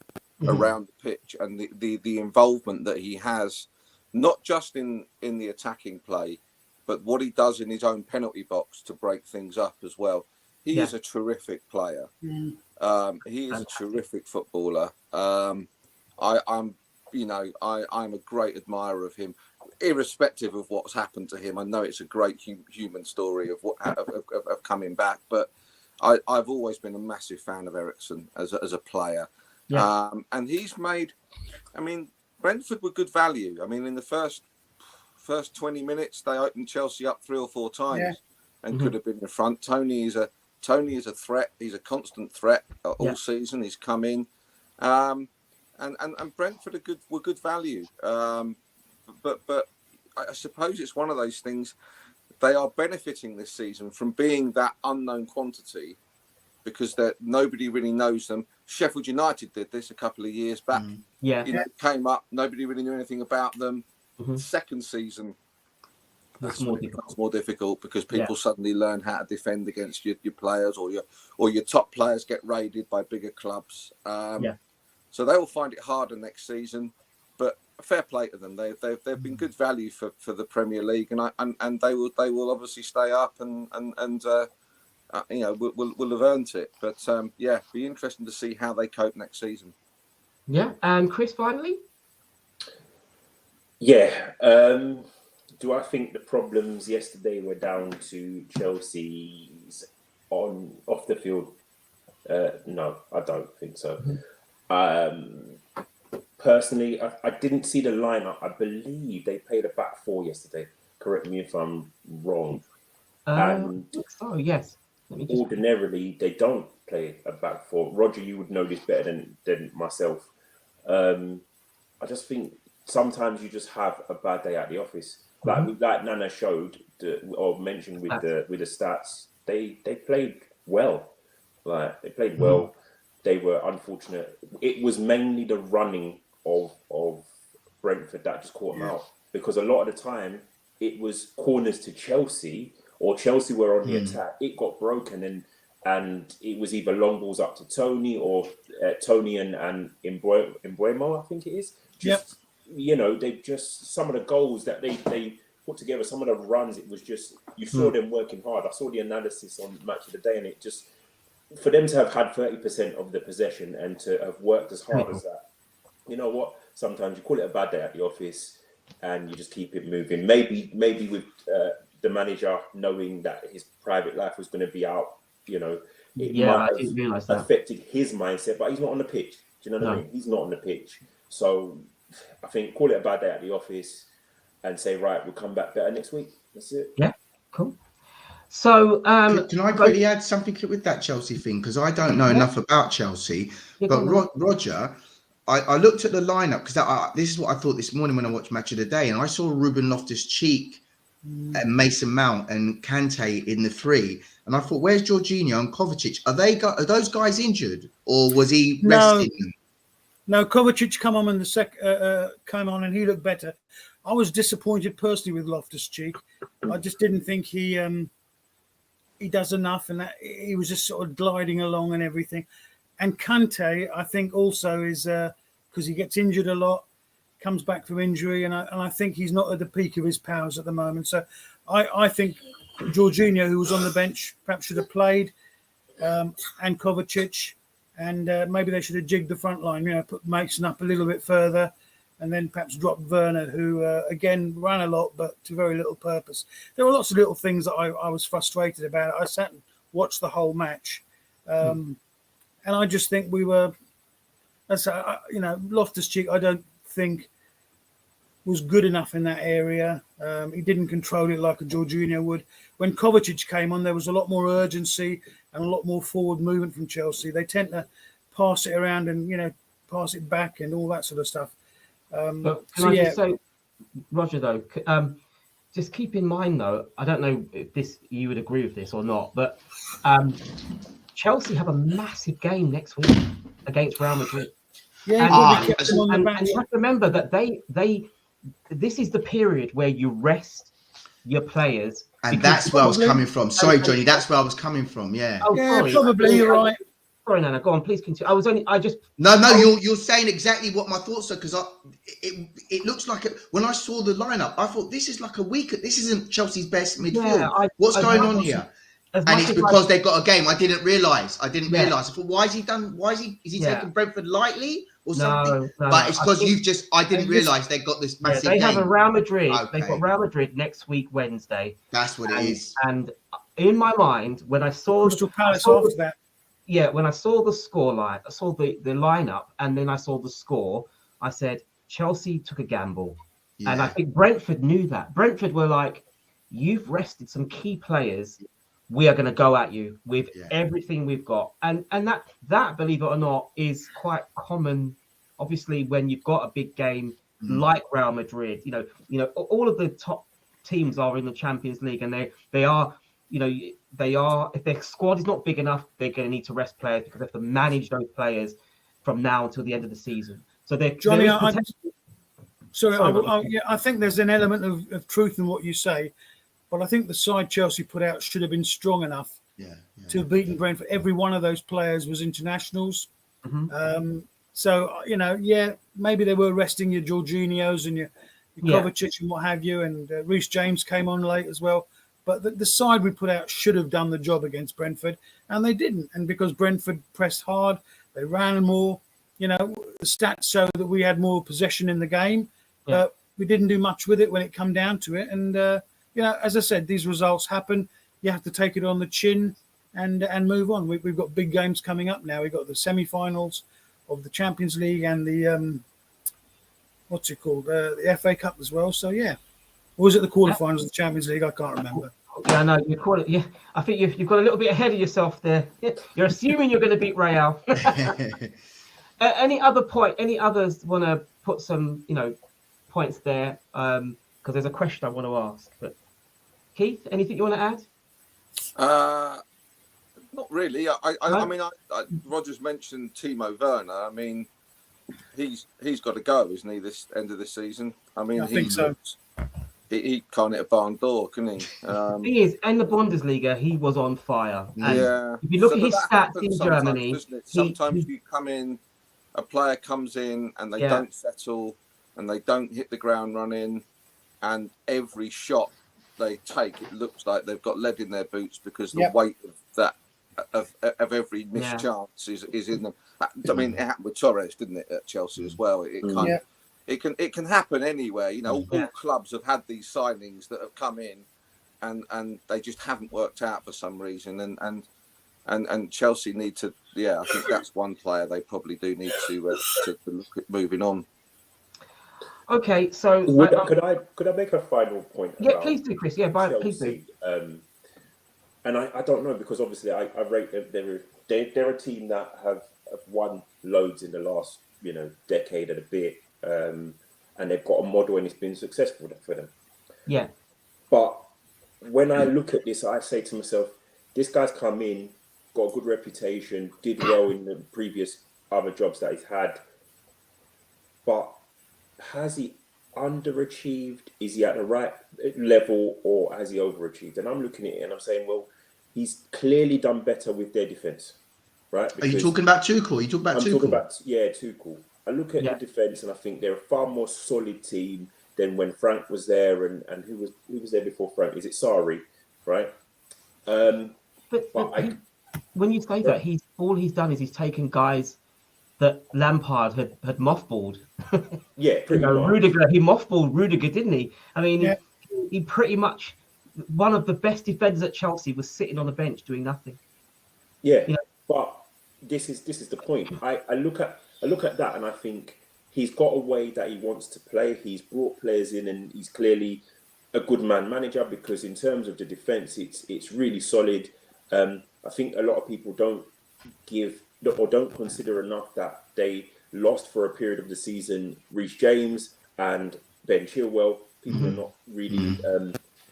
around the pitch and the involvement that he has, not just in the attacking play, but what he does in his own penalty box to break things up as well. He is a terrific player. He is a terrific footballer. I'm a great admirer of him, irrespective of what's happened to him. I know it's a great human story of coming back, but I've always been a massive fan of Eriksen as a player. Yeah. And he's made, Brentford were good value. In the first 20 minutes, they opened Chelsea up 3 or 4 times and could have been in front. Tony is a threat. He's a constant threat all season. He's come in, and Brentford were good value. But I suppose it's one of those things. They are benefiting this season from being that unknown quantity because nobody really knows them. Sheffield United did this a couple of years back. Came up, nobody really knew anything about them. Second season, that's more difficult because people suddenly learn how to defend against your players, or your top players get raided by bigger clubs. So they will find it harder next season. But fair play to them. They've been good value for the Premier League, and they will obviously stay up and will have earned it. But be interesting to see how they cope next season. Yeah, and Chris, finally. Yeah. Do I think the problems yesterday were down to Chelsea's off the field? No, I don't think so. Personally, I didn't see the lineup. I believe they played a back 4 yesterday. Correct me if I'm wrong. Yes. Ordinarily, they don't play a back 4. Roger, you would know this better than myself. I just think sometimes you just have a bad day at the office. Like Nana showed or mentioned with the stats, they played well. They played well. They were unfortunate. It was mainly the running of Brentford that just caught them out, because a lot of the time it was corners to Chelsea, or Chelsea were on the attack. It got broken and it was either long balls up to Tony or Tony and Mbuemo, I think it is. They just, some of the goals that they put together, some of the runs, it was just, you saw them working hard. I saw the analysis on Match of the Day, and it just, for them to have had 30% of the possession and to have worked as hard as that, you know what? Sometimes you call it a bad day at the office and you just keep it moving. Maybe with the manager knowing that his private life was going to be out, it might have affected his mindset, but he's not on the pitch. Do you know what I mean? He's not on the pitch. So I think call it a bad day at the office and say, right, we'll come back better next week. That's it. Yeah, cool. So can I quickly add something with that Chelsea thing? Because I don't know enough about Chelsea. But Roger, I looked at the lineup because this is what I thought this morning when I watched Match of the Day, and I saw Ruben Loftus-Cheek and Mason Mount and Kante in the 3, and I thought, where's Jorginho and Kovacic? Are those guys injured, or was he resting them? No, Kovacic came on in the came on and he looked better. I was disappointed personally with Loftus-Cheek. I just didn't think he does enough, and that he was just sort of gliding along and everything. And Kante, I think also is because he gets injured a lot, comes back from injury, and I think he's not at the peak of his powers at the moment. So I think Jorginho, who was on the bench, perhaps should have played, and Kovacic, and maybe they should have jigged the front line, put Mason up a little bit further, and then perhaps drop Werner, who, again, ran a lot, but to very little purpose. There were lots of little things that I was frustrated about. I sat and watched the whole match. And I just think we were, Loftus-Cheek, I don't think was good enough in that area. He didn't control it like a Jorginho would. When Kovacic came on, there was a lot more urgency and a lot more forward movement from Chelsea. They tend to pass it around and, pass it back and all that sort of stuff. But can I just say, Roger, though, just keep in mind, though, I don't know if you would agree with this or not, but Chelsea have a massive game next week against Real Madrid. Yeah, and you have to remember that this is the period where you rest your players. And that's where I was coming from. Sorry, Johnny, that's where I was coming from. Yeah. Oh, yeah, sorry. probably you're right. Sorry, Nana, go on, please continue. No, you're saying exactly what my thoughts are, because it looks like when I saw the lineup, I thought this is like a weak. This isn't Chelsea's best midfield. What's going on here? And it's because they've got a game. I didn't realise. I thought, why is he done? Is he taking Brentford lightly or something? No, but it's because I didn't realise they got this massive game. They have a Real Madrid. Okay. They've got Real Madrid next week, Wednesday. That's what it is. And in my mind, when I saw Crystal Palace after that. Yeah, when I saw the score line, I saw the lineup, and then I saw the score, I said, Chelsea took a gamble. Yeah. And I think Brentford knew that. Brentford were like, you've rested some key players. We are going to go at you with everything we've got. And that, believe it or not, is quite common, obviously, when you've got a big game like Real Madrid. All of the top teams are in the Champions League, and they are, if their squad is not big enough, they're going to need to rest players because they have to manage those players from now until the end of the season. So they're Johnny. I think there's an element of truth in what you say, but I think the side Chelsea put out should have been strong enough to have beaten Brentford. Every one of those players was internationals. Mm-hmm. Maybe they were resting your Jorginhos and your Kovacic and what have you, and Reece James came on late as well. But the side we put out should have done the job against Brentford, and they didn't. And because Brentford pressed hard, they ran more. The stats show that we had more possession in the game, but we didn't do much with it when it come down to it. And as I said, these results happen. You have to take it on the chin and move on. We've got big games coming up now. We've got the semi-finals of the Champions League and the the FA Cup as well. So or was it the quarterfinals of the Champions League? I can't remember. Yeah, no, you call it. Yeah, I think you've got a little bit ahead of yourself there. You're assuming you're going to beat Real. Any others want to put some, points there? Because there's a question I want to ask. But Keith, anything you want to add? Not really. I mean, Roger's mentioned Timo Werner. I mean, he's got to go, isn't he? This end of the season. I mean, I think so. He can't hit a barn door, can he? The thing is, in the Bundesliga, he was on fire. And if you look at his stats in Germany, sometimes you come in, a player comes in and they don't settle and they don't hit the ground running, and every shot they take, it looks like they've got lead in their boots because the weight of that of every missed chance is in them. I mean, it happened with Torres, didn't it, at Chelsea as well? It can happen anywhere. All clubs have had these signings that have come in and they just haven't worked out for some reason. And And Chelsea need to, I think that's one player they probably do need to look at moving on. Okay, so could I make a final point? Yeah, about please do, Chris. Yeah, please do. Chelsea? And I don't know, because obviously I rate them. They're a team that have won loads in the last decade and a bit, and they've got a model and it's been successful for them. Yeah. But when I look at this, I say to myself, this guy's come in, got a good reputation, did well in the previous other jobs that he's had, but has he underachieved? Is he at the right level, or has he overachieved? And I'm looking at it and I'm saying, well, he's clearly done better with their defense, right? Are you talking about Tuchel? I'm talking about Tuchel. I look at the defense and I think they're a far more solid team than when Frank was there, and who was there before Frank? Is it Sarri, right? When you say that, he's done is he's taken guys that Lampard had mothballed. Yeah, pretty much. Rudiger, he mothballed Rudiger, didn't he? I mean, he pretty much, one of the best defenders at Chelsea was sitting on the bench doing nothing. Yeah, but this is the point. I look at that and I think he's got a way that he wants to play. He's brought players in, and he's clearly a good man manager, because in terms of the defense, it's really solid. I think a lot of people don't consider enough that they lost for a period of the season Reece James and Ben Chilwell. People are not really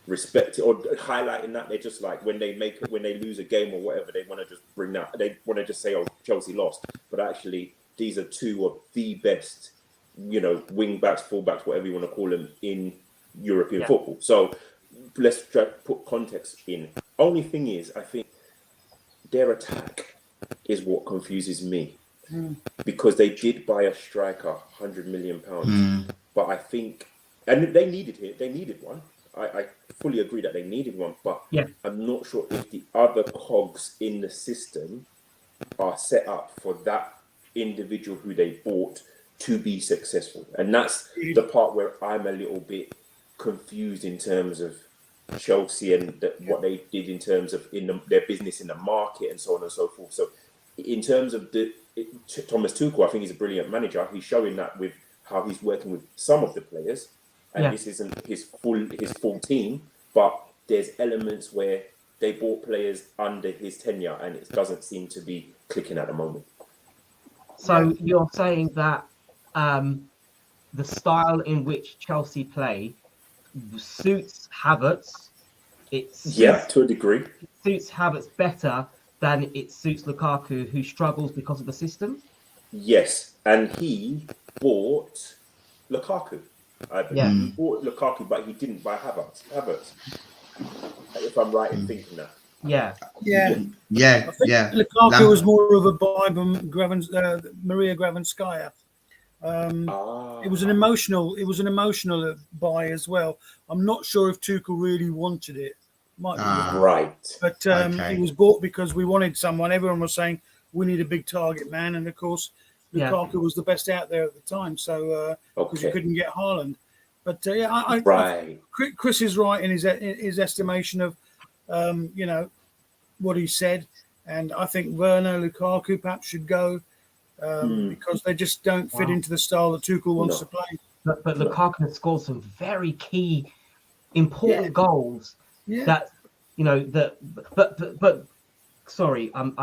respecting or highlighting that. They're just like, when they lose a game or whatever, they want to just bring that. They want to just say, "Oh, Chelsea lost," but actually, these are two of the best, wing backs, full backs, whatever you want to call them, in European football. So let's try to put context in. Only thing is, I think their attack is what confuses me, because they did buy a striker, £100 million, but I think, and they needed one. I fully agree that they needed one, but I'm not sure if the other cogs in the system are set up for that individual who they bought to be successful. And that's the part where I'm a little bit confused in terms of Chelsea and what they did in terms of their business in the market and so on and so forth. So in terms of Thomas Tuchel, I think he's a brilliant manager. He's showing that with how he's working with some of the players, and this isn't his full team, but there's elements where they bought players under his tenure and it doesn't seem to be clicking at the moment. So you're saying that the style in which Chelsea play suits Havertz. To a degree. It suits Havertz better than it suits Lukaku, who struggles because of the system. Yes, and he bought Lukaku. He bought Lukaku, but he didn't buy Havertz. If I'm right in thinking that. Yeah. Lukaku was more of a buy from Maria Gravenskaya. It was an emotional buy as well. I'm not sure if Tuchel really wanted it. Might be right, but it was bought because we wanted someone. Everyone was saying we need a big target man, and of course Lukaku was the best out there at the time. So because you couldn't get Haaland, but Chris is right in his estimation of what he said, and I think Werner, Lukaku perhaps should go. Because they just don't fit into the style that Tuchel wants to play. But Lukaku has scored some very key, important goals. That but sorry, I'm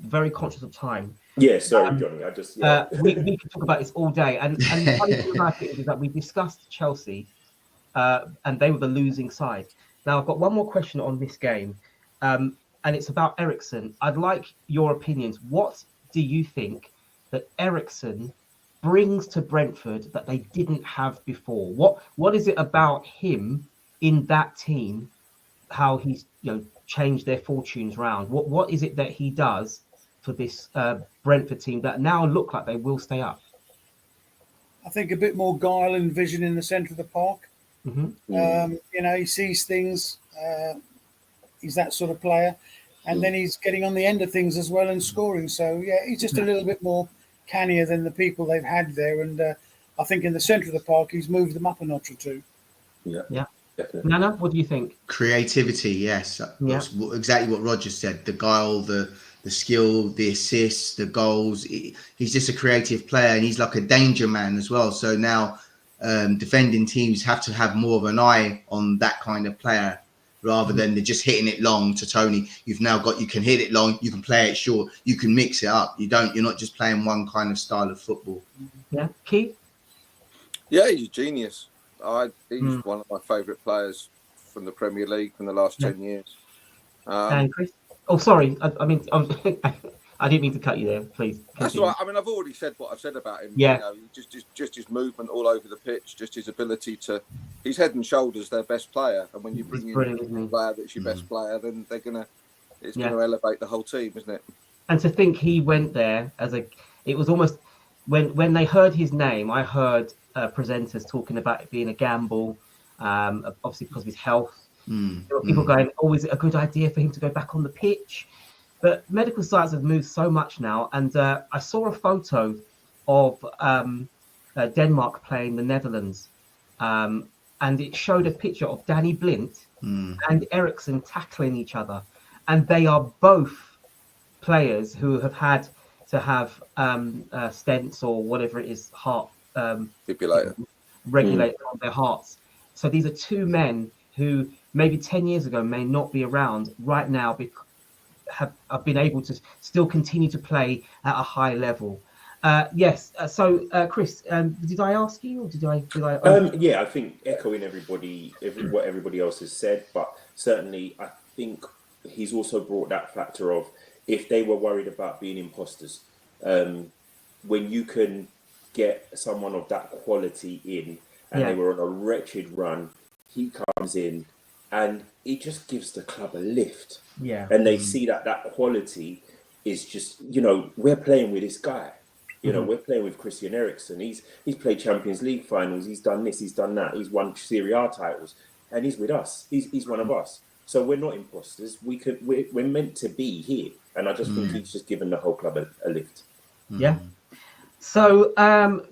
very conscious of time. Yeah, sorry, Johnny. I just we can talk about this all day, and the funny thing about it is that we discussed Chelsea, and they were the losing side. Now I've got one more question on this game, and it's about Eriksen. I'd like your opinions. What do you think that Eriksen brings to Brentford that they didn't have before? What is it about him in that team? How he's changed their fortunes round? What is it that he does for this Brentford team that now look like they will stay up? I think a bit more guile and vision in the centre of the park. He sees things. He's that sort of player. And then he's getting on the end of things as well and scoring. So, he's just a little bit more cannier than the people they've had there. And I think in the centre of the park, he's moved them up a notch or two. Yeah. Definitely. Nana, what do you think? Creativity, yes. Yeah. That's exactly what Roger said. The guile, the skill, the assists, the goals. He's just a creative player, and he's like a danger man as well. So now defending teams have to have more of an eye on that kind of player rather than they're just hitting it long to Tony. You can hit it long, you can play it short, you can mix it up. You're not just playing one kind of style of football. Yeah. Keith? Yeah, he's a genius. He's one of my favourite players from the Premier League in the last 10 years. And Chris? Oh, sorry. I didn't mean to cut you there. Please continue. That's all right. I mean, I've already said what I've said about him. Yeah. You know, just his movement all over the pitch, just his ability to. He's head and shoulders their best player, and when you bring in a player that's your best player, then it's gonna elevate the whole team, isn't it? And to think he went there it was almost when they heard his name, I heard presenters talking about it being a gamble, obviously because of his health. There were people going, "Oh, is it a good idea for him to go back on the pitch?" But medical science has moved so much now, and I saw a photo of Denmark playing the Netherlands, and it showed a picture of Danny Blint and Eriksson tackling each other, and they are both players who have had to have stents or whatever it is, heart regulator on their hearts. So these are two men who maybe 10 years ago may not be around right now, have been able to still continue to play at a high level. Yes. So, Chris, did I ask you, or did I? Yeah, I think echoing what everybody else has said, but certainly I think he's also brought that factor of if they were worried about being imposters, when you can get someone of that quality in, and they were on a wretched run, he comes in and he just gives the club a lift. Yeah. And they see that quality is just, we're playing with this guy. We're playing with Christian Eriksen. He's played Champions League finals. He's done this. He's done that. He's won Serie A titles, and he's with us. He's one of us. So we're not imposters. We're meant to be here. And I just think he's just given the whole club a lift. Yeah. So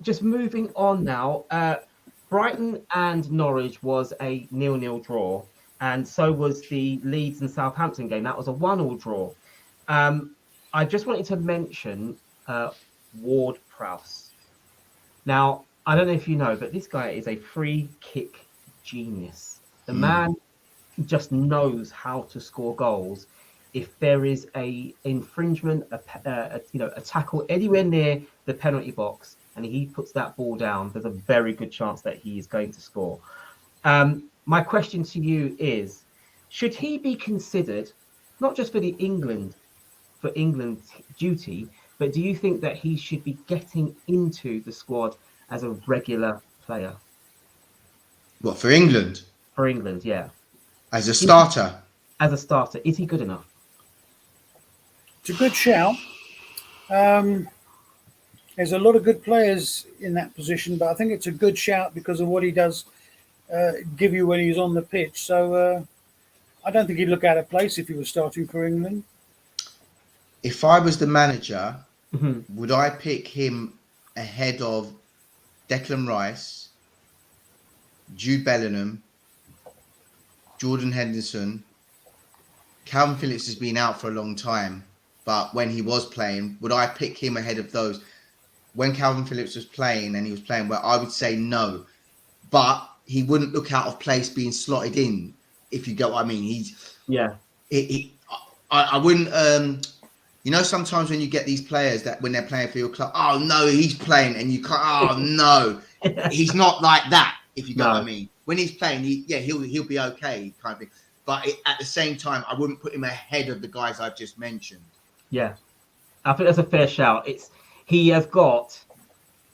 just moving on now. Brighton and Norwich was a 0-0 draw, and so was the Leeds and Southampton game. That was a 1-1 draw. I just wanted to mention Ward-Prowse. Now, I don't know if you know, but this guy is a free kick genius. The man just knows how to score goals. If there is a infringement, a tackle anywhere near the penalty box, and he puts that ball down, there's a very good chance that he is going to score. My question to you is, should he be considered not just for England's duty, but do you think that he should be getting into the squad as a regular player? What, for England? For England, yeah. As a starter? As a starter, is he good enough? It's a good shout. There's a lot of good players in that position, but I think it's a good shout because of what he does give you when he's on the pitch. So I don't think he'd look out of place if he was starting for England. If I was the manager, would I pick him ahead of Declan Rice, Jude Bellingham, Jordan Henderson? Calvin Phillips has been out for a long time, but when he was playing, would I pick him ahead of those? When Calvin Phillips was playing and he was playing well, I would say no. But he wouldn't look out of place being slotted in, if you get what I mean. I wouldn't. Sometimes when you get these players that when they're playing for your club, oh no, he's playing, and you can't. Oh no, he's not like that. If you get what I mean. When he's playing, he'll be okay, kind of thing. But at the same time, I wouldn't put him ahead of the guys I've just mentioned. Yeah, I think that's a fair shout. He has got,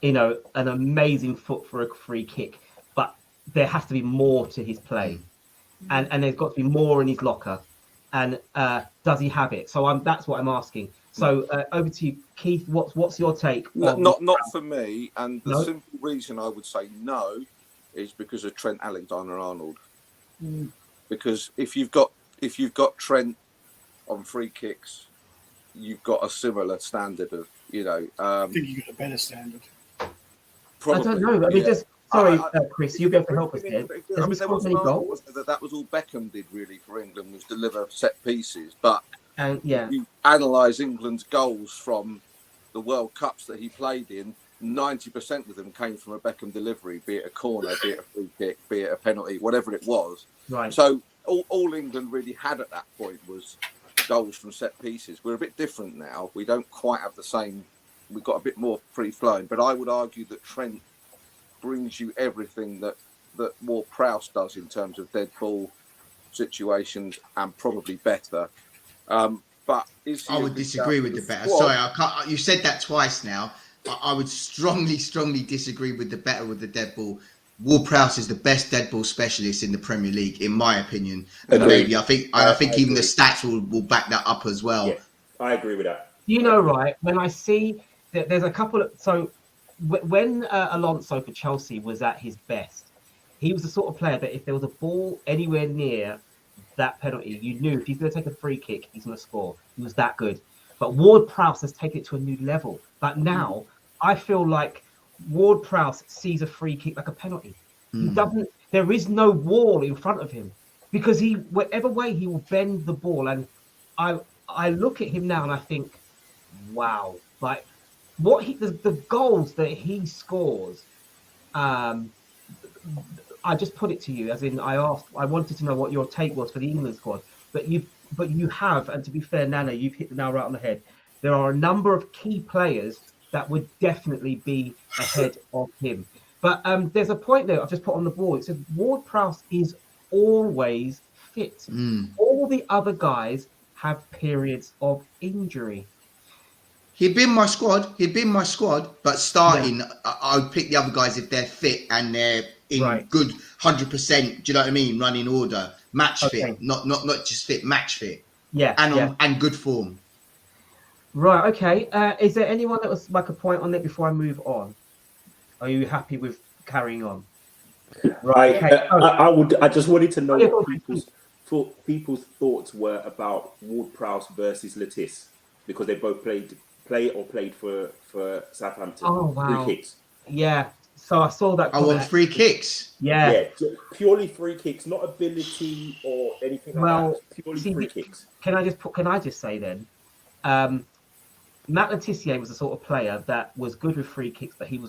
an amazing foot for a free kick, but there has to be more to his play, and there's got to be more in his locker. And does he have it? So that's what I'm asking. So over to you, Keith. What's your take? Not for me. And the simple reason I would say no is because of Trent Alexander-Arnold. Because if you've got Trent on free kicks, you've got a similar standard of, I think you've got a better standard. Probably, I don't know. I mean, Sorry, Chris, you'll be able to help us here. I mean, there was an argument that was all Beckham did really for England, was deliver set pieces. But you analyse England's goals from the World Cups that he played in, 90% of them came from a Beckham delivery, be it a corner, be it a free kick, be it a penalty, whatever it was. Right. So all England really had at that point was goals from set pieces. We're a bit different now. We don't quite have the same. We've got a bit more free flowing. But I would argue that Trent brings you everything that Ward-Prowse does in terms of dead ball situations, and probably better. But I would disagree with the better. Sorry, I can't. You said that twice now. I would strongly disagree with the better with the dead ball. Ward-Prowse is the best dead ball specialist in the Premier League, in my opinion. And maybe I think even the stats will back that up as well. Yeah, I agree with that. You know, right? When I see that there's a couple of when Alonso for Chelsea was at his best, he was the sort of player that if there was a ball anywhere near that penalty, you knew if he's going to take a free kick, he's going to score. He was that good. But Ward-Prowse has taken it to a new level. But now I feel like Ward-Prowse sees a free kick like a penalty. He doesn't. There is no wall in front of him because whatever way he will bend the ball. And I look at him now and I think, wow, like what the goals that he scores. I just put it to you, as in I wanted to know what your take was for the England squad, but you have, and to be fair, Nana, you've hit the nail right on the head. There are a number of key players that would definitely be ahead of him. But there's a point there I've just put on the board. It says Ward-Prowse is always fit. All the other guys have periods of injury. He'd been my squad, but starting, I would pick the other guys if they're fit and they're in good 100%, do you know what I mean? Running order, match fit, not just fit, match fit. Yeah. And good form. Right, okay. Is there anyone that was like a point on it before I move on? Are you happy with carrying on? Right. Okay. I just wanted to know what people's thoughts were about Ward-Prowse versus Latisse, because they both played for Southampton. Oh wow. Free kicks. Yeah. So I saw that. I want free kicks. Yeah. Purely free kicks, not ability or anything like that. Purely free kicks. Can I just say then, Matt Le Tissier was the sort of player that was good with free kicks, but he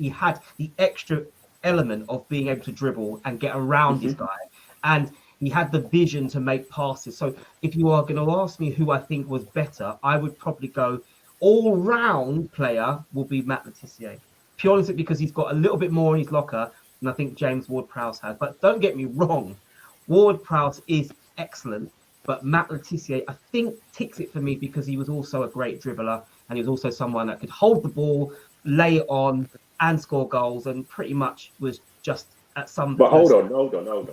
had the extra element of being able to dribble and get around his guy, and he had the vision to make passes. So if you are going to ask me who I think was better, I would probably go all-round player will be Matt Le Tissier, purely because he's got a little bit more in his locker than I think James Ward-Prowse has. But don't get me wrong, Ward-Prowse is excellent. But Matt Le Tissier, I think, ticks it for me because he was also a great dribbler and he was also someone that could hold the ball, lay it on, and score goals, and pretty much was just at some. But hold on.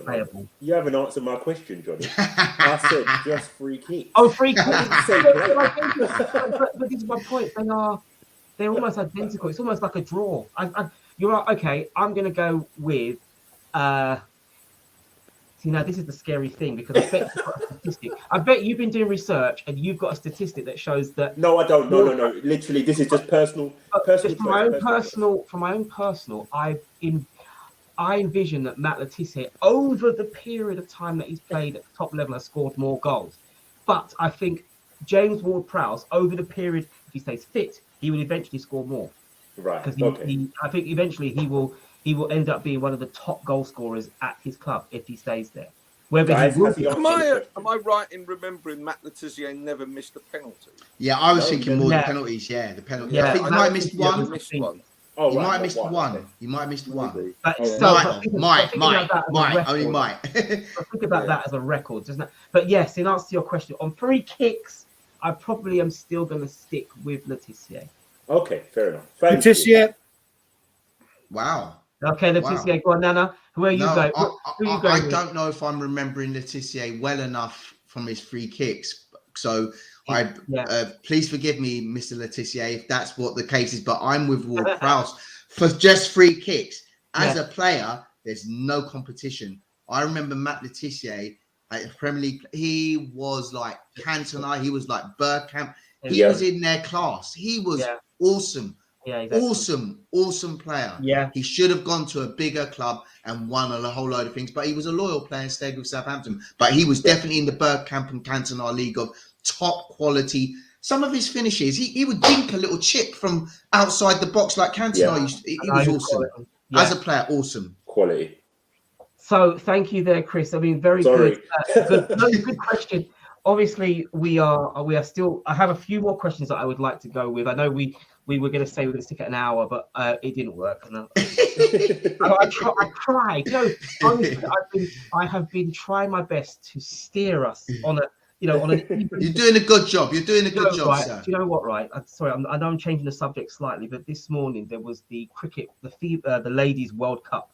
Playable. You haven't answered my question, Johnny. I said just free kicks. Oh, free kicks. but this is my point. They're almost identical. It's almost like a draw. You're right. Okay, I'm going to go with. See, now this is the scary thing because I bet you've got a statistic. I bet you've been doing research and you've got a statistic that shows that. No, I don't. No. Literally, this is just personal. Just from my own personal, I envision that Matt Le Tissier, over the period of time that he's played at the top level, has scored more goals. But I think James Ward-Prowse, over the period, if he stays fit, he will eventually score more. Right. Because I think eventually he will end up being one of the top goal scorers at his club if he stays there. Am I right in remembering Matt Le Tissier never missed a penalty? Yeah, I was thinking more the penalties. Yeah, the penalty. Yeah, I think he might have missed one. Oh, you might have missed one. You might have missed one. Might. Only might. Think about that as a record, doesn't it? But yes, in answer to your question, on free kicks, I probably am still going to stick with Le Tissier. Okay, fair enough. Le Tissier. Wow. Okay, Le Tissier. Go on, Nana. Who are you going? I don't know if I'm remembering Le Tissier well enough from his free kicks. So please forgive me, Mr. Le Tissier, if that's what the case is. But I'm with Ward-Prowse for just free kicks. As a player, there's no competition. I remember Matt Le Tissier at the Premier League. He was like Cantona. He was like Bergkamp. He was in their class. He was awesome. Yeah, he's awesome player. Yeah. He should have gone to a bigger club and won a whole load of things, but he was a loyal player and stayed with Southampton. But he was definitely in the Bergkamp and Cantona league of top quality. Some of his finishes, he would dink a little chip from outside the box like Cantona used to. He was awesome. As a player, awesome. Quality. So thank you there, Chris. I mean, very Sorry. good. Good question. Obviously, we are still. I have a few more questions that I would like to go with. I know we were going to say we're going to stick at an hour, but it didn't work. And I tried. You know, honestly, I have been trying my best to steer us on a. On an even. You're doing a good job. You're doing a good job, right? sir. Do you know what? Right. Sorry, I know I'm changing the subject slightly, but this morning there was the cricket, the Ladies World Cup.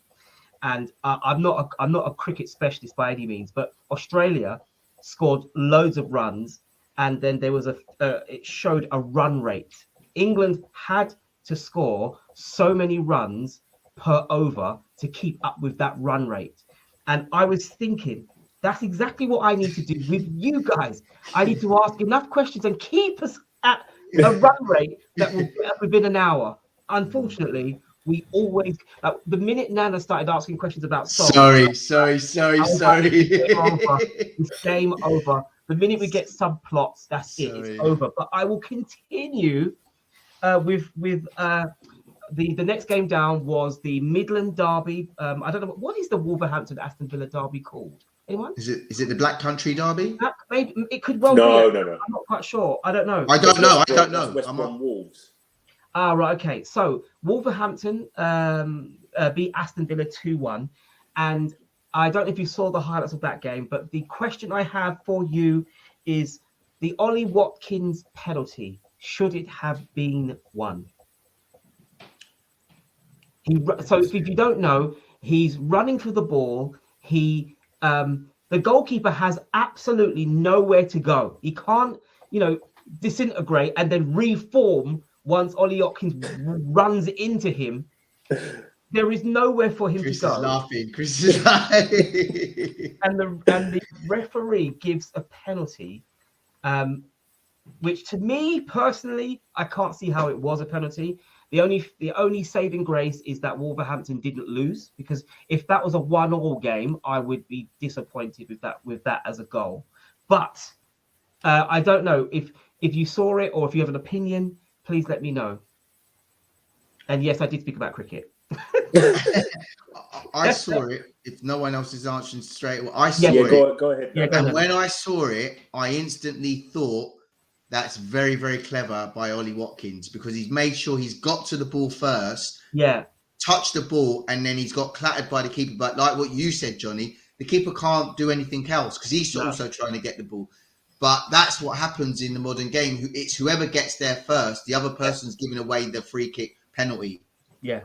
And I'm not a cricket specialist by any means, but Australia scored loads of runs, and then there was it showed a run rate. England had to score so many runs per over to keep up with that run rate. And I was thinking, that's exactly what I need to do with you guys. I need to ask enough questions and keep us at a run rate that will get us within an hour. Unfortunately, we always the minute Nana started asking questions about songs. Sorry. It's game over. The minute we get subplots, that's it. It's over. But I will continue with the next game down was the Midland Derby. I don't know what is the Wolverhampton Aston Villa Derby called. Anyone? Is it the Black Country Derby? Maybe it could well be. No. I'm not quite sure. I don't know. I don't know. That's West Brom Wolves. Right. Okay. So Wolverhampton beat Aston Villa 2-1, and I don't know if you saw the highlights of that game, but the question I have for you is the Ollie Watkins penalty. Should it have been won? So if you don't know, he's running for the ball. The goalkeeper has absolutely nowhere to go. He can't, disintegrate and then reform once Ollie Watkins runs into him. There is nowhere for him to go. Chris is laughing. And the referee gives a penalty, which to me personally, I can't see how it was a penalty. The only saving grace is that Wolverhampton didn't lose, because if that was a 1-1 game, I would be disappointed with that as a goal. But I don't know if you saw it or if you have an opinion. Please let me know. And yes, I did speak about cricket. I saw it. If no one else is answering straight away, I saw it. Go ahead. And when I saw it, I instantly thought, that's very, very clever by Ollie Watkins, because he's made sure he's got to the ball first. Yeah. Touched the ball, and then he's got clattered by the keeper. But like what you said, Johnny, the keeper can't do anything else because he's also trying to get the ball. But that's what happens in the modern game. It's whoever gets there first. The other person's giving away the free kick penalty. Yeah.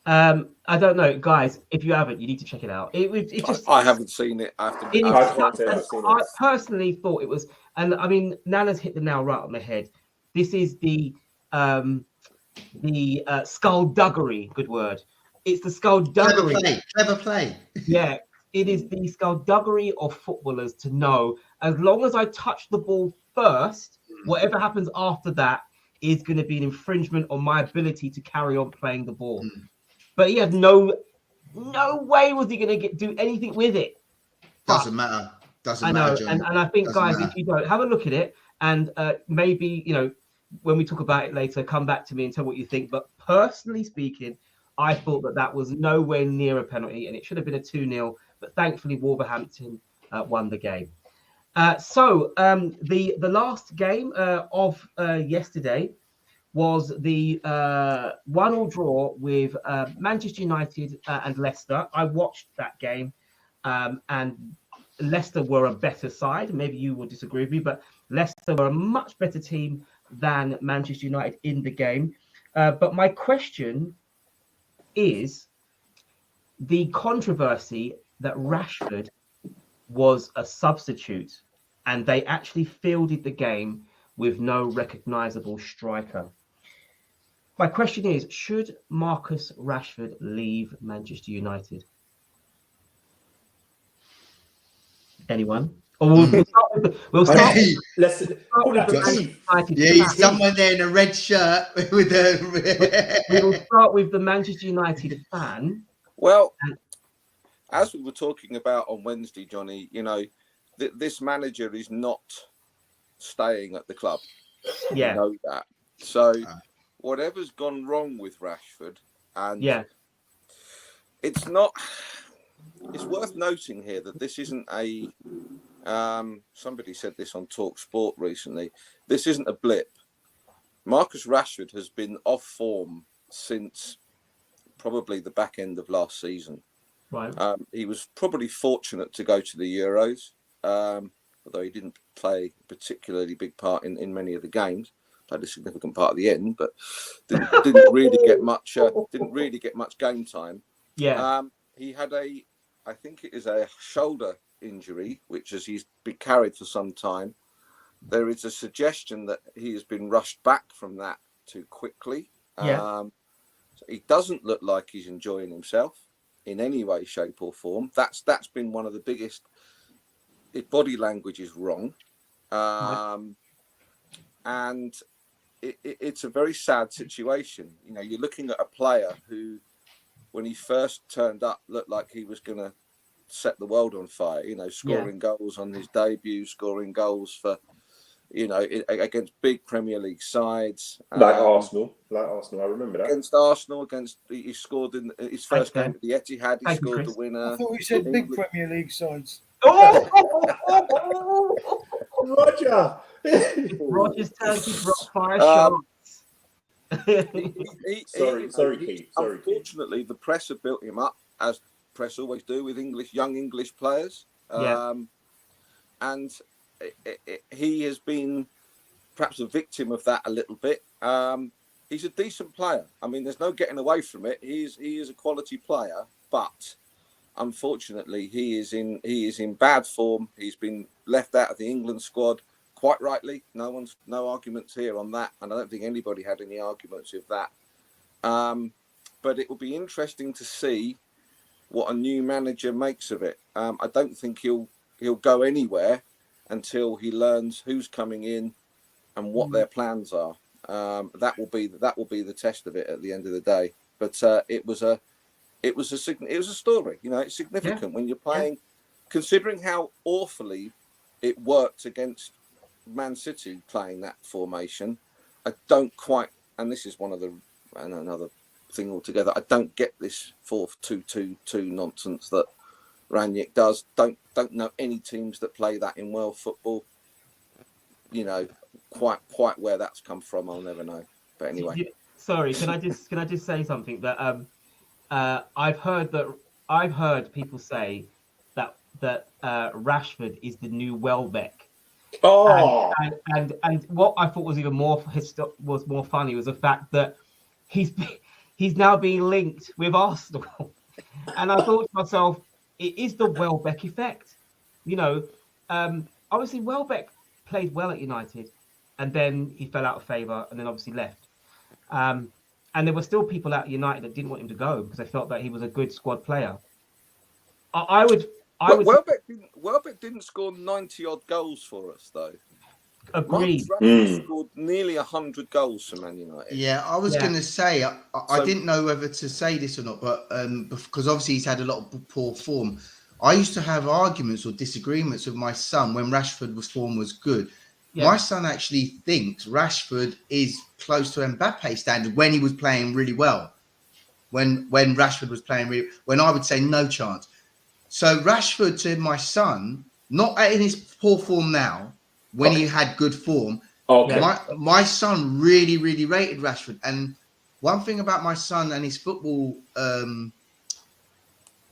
I don't know, guys. If you haven't, you need to check it out. I haven't seen it. I personally thought it was, and I mean, Nana's hit the nail right on the head. This is the skullduggery. Good word. It's the skullduggery. Clever play. Yeah, it is the skullduggery of footballers to know, as long as I touch the ball first, whatever happens after that is going to be an infringement on my ability to carry on playing the ball. But he had no way was he going to do anything with it. Doesn't matter. Doesn't matter, John. And I think, guys, if you don't, have a look at it, and maybe, when we talk about it later, come back to me and tell what you think. But personally speaking, I thought that was nowhere near a penalty, and it should have been a 2-0. But thankfully, Wolverhampton won the game. So the last game of yesterday was the 1-1 draw with Manchester United and Leicester. I watched that game, and Leicester were a better side. Maybe you will disagree with me, but Leicester were a much better team than Manchester United in the game. But my question is the controversy that Rashford was a substitute and they actually fielded the game with no recognisable striker. My question is, should Marcus Rashford leave Manchester United? Anyone? Or we'll start Hey, Let's start call with that the to Manchester Keith. United yeah, he's fan. someone there in a red shirt with We will a. start with the Manchester United fan. Well, as we were talking about on Wednesday, Johnny, this manager is not staying at the club. Yeah. You know that. So whatever's gone wrong with Rashford, and it's not. It's worth noting here that this isn't a. Somebody said this on Talk Sport recently. This isn't a blip. Marcus Rashford has been off form since probably the back end of last season. Right. He was probably fortunate to go to the Euros, although he didn't play a particularly big part in many of the games. Played a significant part at the end, but didn't really get much. Didn't really get much game time. Yeah. He had I think it is a shoulder injury, which he's been carried for some time. There is a suggestion that he has been rushed back from that too quickly. Yeah. So he doesn't look like he's enjoying himself in any way, shape, or form. That's been one of the biggest. His body language is wrong, and it's a very sad situation. You're looking at a player who, when he first turned up, looked like he was going to set the world on fire. Scoring goals on his debut, scoring goals for, against big Premier League sides. Like Arsenal, I remember that. Against Arsenal, he scored in his first game at the Etihad. He scored Chris. the winner. I thought we said big Premier League sides. Roger. Roger's Turkish rock fire shots. Sorry, Keith. Unfortunately, the press have built him up, as press always do with young English players. And he has been perhaps a victim of that a little bit. He's a decent player. I mean, there's no getting away from it. He is a quality player, but unfortunately, he is in bad form. He's been left out of the England squad, quite rightly. No arguments here on that, and I don't think anybody had any arguments with that. But it will be interesting to see what a new manager makes of it. I don't think he'll go anywhere until he learns who's coming in and what their plans are. That will be the test of it at the end of the day. But it was a story. It's significant when you're playing, considering how awfully it worked against Man City playing that formation. I don't quite, and this is another thing altogether. I don't get this 4-2-2-2 nonsense that Rangnick does. Don't know any teams that play that in world football. Quite where that's come from, I'll never know. But anyway, sorry, can I just say something that I've heard people say that Rashford is the new Welbeck. Oh, and what I thought was even more funny was the fact that he's now being linked with Arsenal, and I thought to myself, it is the Welbeck effect. Obviously Welbeck played well at United, and then he fell out of favour, and then obviously left. And there were still people at United that didn't want him to go because they felt that he was a good squad player. Welbeck didn't score 90 odd goals for us though. Agreed. Rashford scored nearly 100 goals for Man United. Yeah, I was going to say, I didn't know whether to say this or not, but because obviously he's had a lot of poor form. I used to have arguments or disagreements with my son when Rashford's form was good. Yeah. My son actually thinks Rashford is close to Mbappe standard when he was playing really well. When Rashford was playing when I would say no chance. So Rashford, to my son, not in his poor form now, when he had good form, my son really, really rated Rashford. And one thing about my son and his football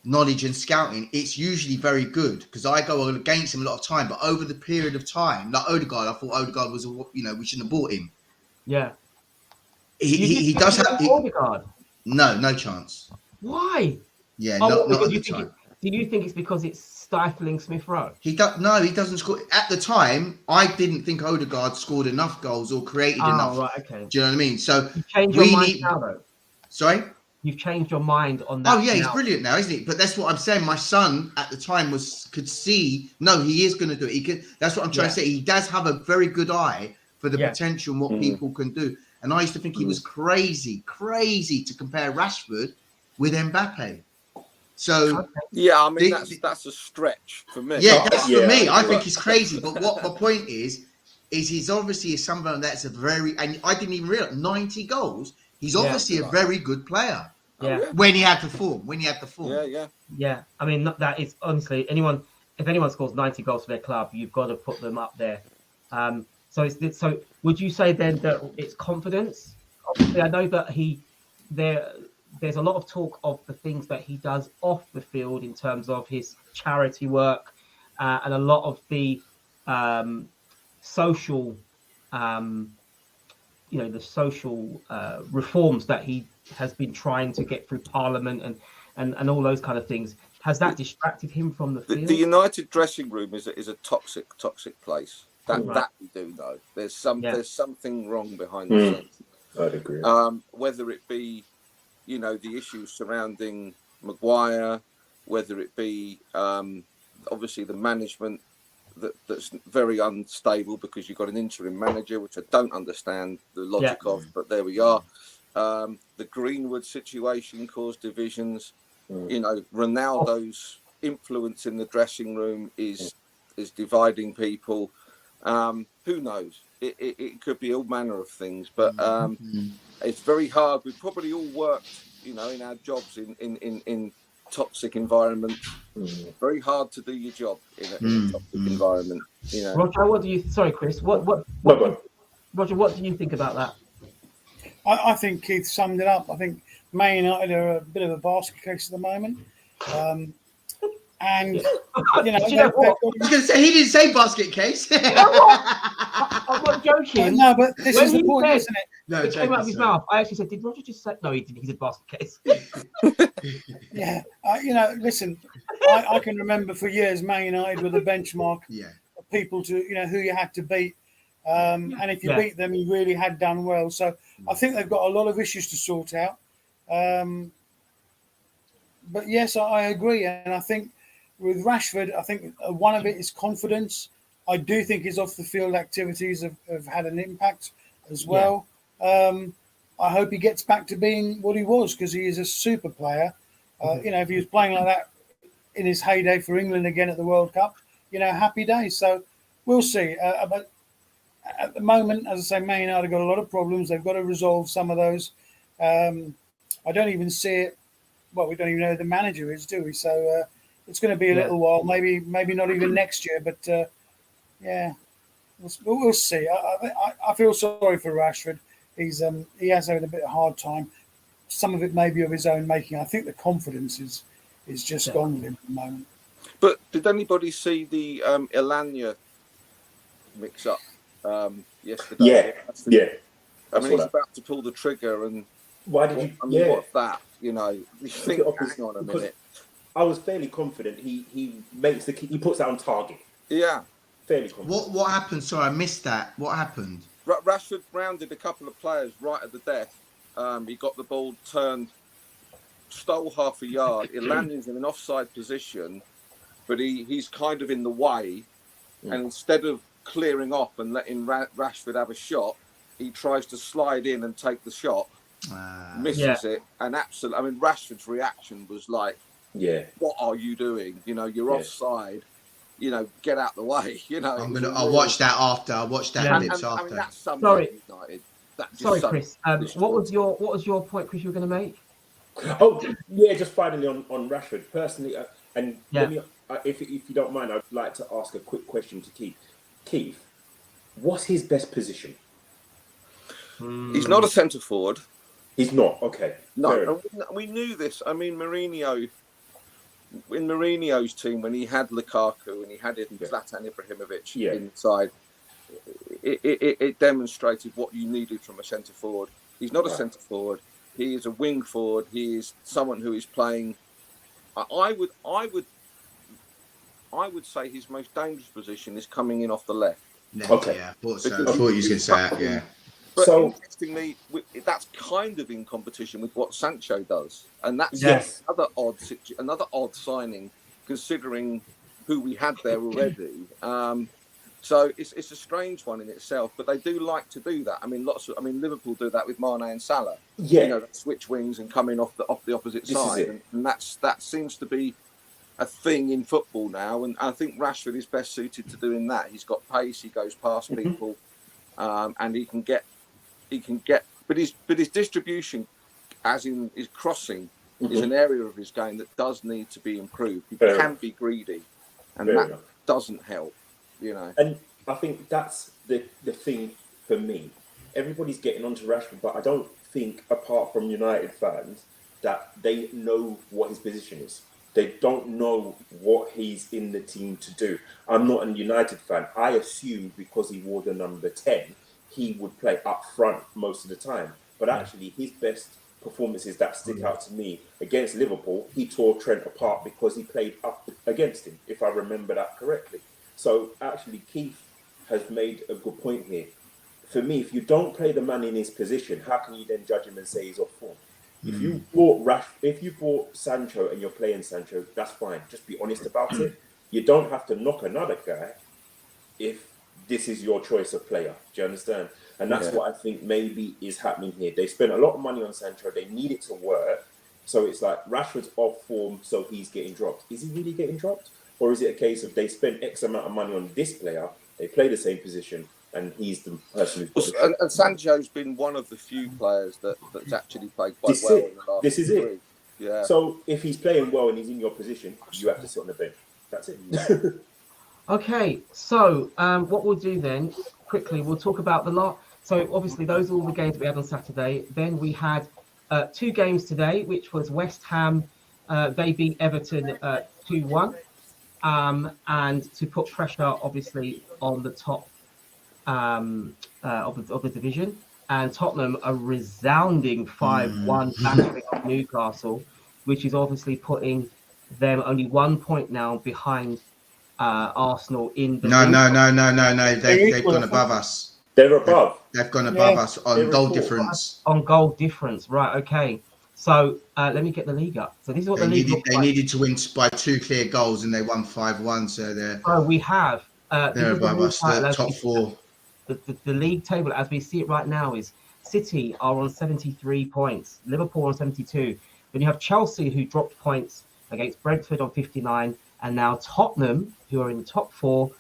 knowledge and scouting, it's usually very good because I go against him a lot of time. But over the period of time, like Odegaard, I thought Odegaard was, we shouldn't have bought him. Yeah. He does have Odegaard. No chance. Why? Yeah, not at the time. Do you think it's because it's stifling Smith Rowe? He doesn't score. At the time, I didn't think Odegaard scored enough goals or created enough. Right, okay. Do you know what I mean? So you change your mind now, though. Sorry? you've changed your mind on that. Oh yeah, he's now. brilliant now, isn't he? But that's what I'm saying. My son at the time could see. No, he is going to do it. He could. That's what I'm trying to say. He does have a very good eye for the potential and what people can do. And I used to think he was crazy to compare Rashford with Mbappe. So yeah, I mean that's a stretch for me. Yeah, that's for me. I think right. he's crazy. But what my point is he's obviously someone that's a very, and I didn't even realize 90 goals. He's obviously a very good player. Yeah. When he had the form. Yeah. I mean, that is honestly if anyone scores 90 goals for their club, you've got to put them up there. So would you say then that it's confidence? Obviously, I know that there's a lot of talk of the things that he does off the field in terms of his charity work and a lot of the social, the social reforms that he has been trying to get through Parliament and all those kind of things. Has that distracted him from the field? The United dressing room is a toxic place. That we do know. There's something wrong behind the scenes. I'd agree. Whether it be, the issues surrounding Maguire, whether it be obviously the management that's very unstable because you've got an interim manager, which I don't understand the logic of, but there we are. The Greenwood situation caused divisions. Ronaldo's influence in the dressing room is dividing people. Who knows? It could be all manner of things, but it's very hard. We've probably all worked, in our jobs in toxic environments. Very hard to do your job in a toxic environment. Roger, what do you? Sorry, Chris. Roger, what do you think about that? I think Keith summed it up. I think Man United are a bit of a basket case at the moment. And what? I was going to say he didn't say basket case. I'm not joking. No, but this is the point, isn't it? No, it came out of his mouth. I actually said, "Did Roger just say?" No, he didn't. He said basket case. Yeah, listen. I can remember for years Man United were the benchmark of people to who you had to beat, and if you beat them, you really had done well. So I think they've got a lot of issues to sort out. But yes, I agree, and I think. With Rashford, I think one of it is confidence. I do think his off-the-field activities have had an impact as well. I hope he gets back to being what he was because he is a super player. If he was playing like that in his heyday for England again at the World Cup, happy days. So we'll see. But at the moment, as I say, Man United have got a lot of problems. They've got to resolve some of those. I don't even see it. Well, we don't even know who the manager is, do we? So... it's going to be a little while, maybe not even next year, but we'll see. I feel sorry for Rashford. He has had a bit of a hard time. Some of it may be of his own making. I think the confidence is just gone with him at the moment. But did anybody see the Elanya mix-up yesterday? Yeah. I mean, he's about to pull the trigger, and why did you? What's that? You think, hang on a minute. I was fairly confident he puts that on target. Yeah, fairly confident. What happened? Sorry, I missed that. What happened? Rashford rounded a couple of players right at the death. He got the ball turned, stole half a yard. Elanya's in an offside position, but he's kind of in the way. And instead of clearing off and letting Rashford have a shot, he tries to slide in and take the shot. Misses it, and absolutely. I mean, Rashford's reaction was like. Yeah. What are you doing? You're offside. Get out the way. I'll watch that after. I'll watch that clips after. I mean, that's something United. Sorry, Chris. What was your point, Chris? You were going to make? Oh, yeah. Just finally on Rashford. Personally, let me, if you don't mind, I'd like to ask a quick question to Keith. Keith, what's his best position? He's not a centre forward. He's not. Okay. No, we knew this. I mean, Mourinho. In Mourinho's team, when he had Lukaku and he had Zlatan Ibrahimovic inside, it demonstrated what you needed from a centre forward. He's not a centre forward. He is a wing forward. He is someone who is playing. I would say his most dangerous position is coming in off the left. Okay, yeah, I thought so. I thought you was going to say that. Yeah. But So- interestingly, that's kind of in competition with what Sancho does, and that's Yes. another odd signing considering who we had there already. So it's a strange one in itself, but they do like to do that. I mean, Liverpool do that with Mane and Salah. Yeah. You know, they switch wings and come in off the opposite This is side, it. and that seems to be a thing in football now. And I think Rashford is best suited to doing that. He's got pace, he goes past people, and he can get. But his distribution, as in his crossing, is an area of his game that does need to be improved. He Fair can enough. be greedy, and Fair that enough. doesn't help. You know. And I think that's the thing for me. Everybody's getting onto Rashford, but I don't think, apart from United fans, that they know what his position is. They don't know what he's in the team to do. I'm not a United fan. I assumed because he wore the number 10, he would play up front most of the time. But actually, his best performances that stick out to me against Liverpool, he tore Trent apart because he played up against him, if I remember that correctly. So actually, Keith has made a good point here. For me, if you don't play the man in his position, how can you then judge him and say he's off form? If you bought Sancho and you're playing Sancho, that's fine. Just be honest about it. You don't have to knock another guy if this is your choice of player. Do you understand? And that's what I think maybe is happening here. They spent a lot of money on Sancho. They need it to work. So it's like Rashford's off form, so he's getting dropped. Is he really getting dropped? Or is it a case of they spent X amount of money on this player, they play the same position, and he's the person who's got And Sancho's been one of the few players that's actually played quite This well is it. in the last This is three. it. Yeah. So if he's playing well and he's in your position, you have to sit on the bench. That's it. Okay, so what we'll do then, quickly, we'll talk about the lot. So obviously those are all the games we had on Saturday. Then we had 2 games today, which was West Ham. They beat Everton 2-1. And to put pressure, obviously, on the top of the division. And Tottenham a resounding 5-1 battering of Newcastle, which is obviously putting them only 1 point now behind Arsenal in the league. No. They've gone above us. They're above. They've gone above us on They're goal above. difference. On goal difference, right? Okay. So let me get the league up. So this is what the league looks like. Needed to win by 2 clear goals, and they won 5-1. So So we have they're above us. The top 4. The league table as we see it right now is City are on 73 points, Liverpool on 72. Then you have Chelsea, who dropped points against Brentford on 59, and now Tottenham, who are in the top 4,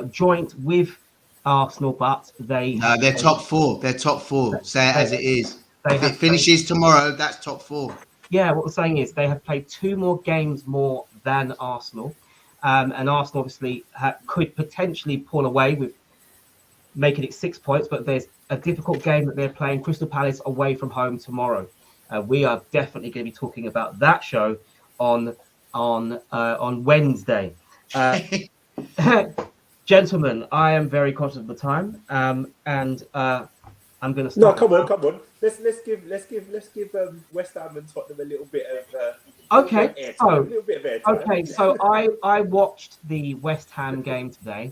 joint with Arsenal, but they're top 4. They're top 4. Say it as it is. If it finishes tomorrow, that's top 4. Yeah, what we're saying is they have played 2 more games more than Arsenal, and Arsenal obviously could potentially pull away with making it 6 points, but there's a difficult game that they're playing, Crystal Palace away from home tomorrow. We are definitely going to be talking about that show on Wednesday. Gentlemen, I am very conscious of the time, and I'm going to start. No, come on. Let's give West Ham and Tottenham a little bit of airtime. So I watched the West Ham game today.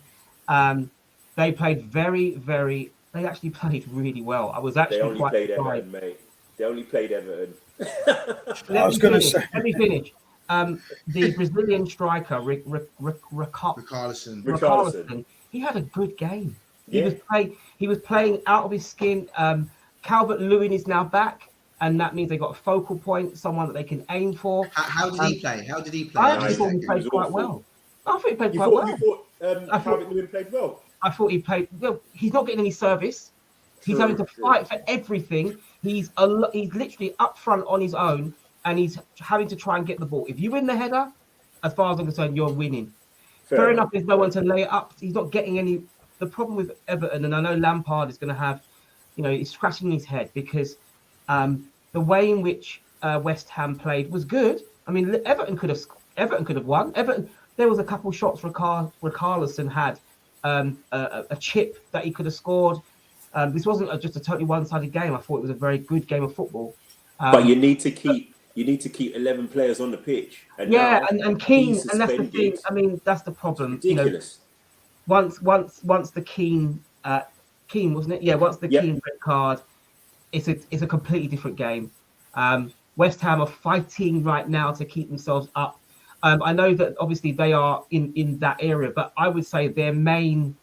They played they actually played really well. I was actually They only quite played surprised. Everton, mate. They only played Everton. Let me finish. The Brazilian striker, Richarlison. he had a good game. Yeah. He was playing out of his skin. Calvert-Lewin is now back, and that means they got a focal point, someone that they can aim for. How did he play? I actually thought he played quite well. I thought he played quite well. You thought Calvert-Lewin played well? I thought he played well. He's not getting any service. He's having to fight for everything. He's literally up front on his own, and he's having to try and get the ball. If you win the header, as far as I'm concerned, you're winning. Fair enough. There's no one to lay it up. He's not getting any. The problem with Everton, and I know Lampard is going to have, he's scratching his head because the way in which West Ham played was good. I mean, Everton could have won. There was a couple shots Richarlison had. A chip that he could have scored. This wasn't just a totally one-sided game. I thought it was a very good game of football. But you need to keep 11 players on the pitch. And Keane, and that's the thing. I mean, that's the problem. Ridiculous. Once the Keane Keane, wasn't it? Yeah, once the Yep. Keane red card, it's a completely different game. West Ham are fighting right now to keep themselves up. I know that obviously they are in that area, but I would say their main,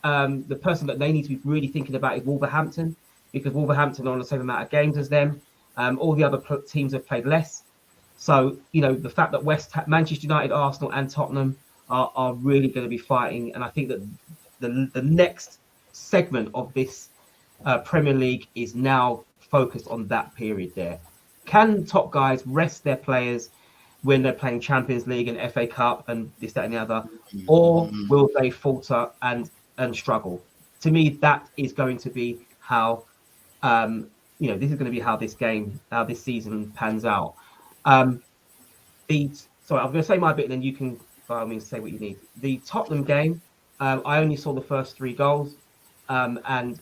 the person that they need to be really thinking about is Wolverhampton, because Wolverhampton are on the same amount of games as them. All the other teams have played less. So, the fact that Manchester United, Arsenal, and Tottenham are really going to be fighting. And I think that the next segment of this Premier League is now focused on that period there. Can top guys rest their players when they're playing Champions League and FA Cup and this, that, and the other? Or will they falter and struggle? To me, that is going to be how, this is going to be how this season pans out. Sorry, I'm going to say my bit, and then you can, by all means, say what you need. The Tottenham game, I only saw the first 3 goals, and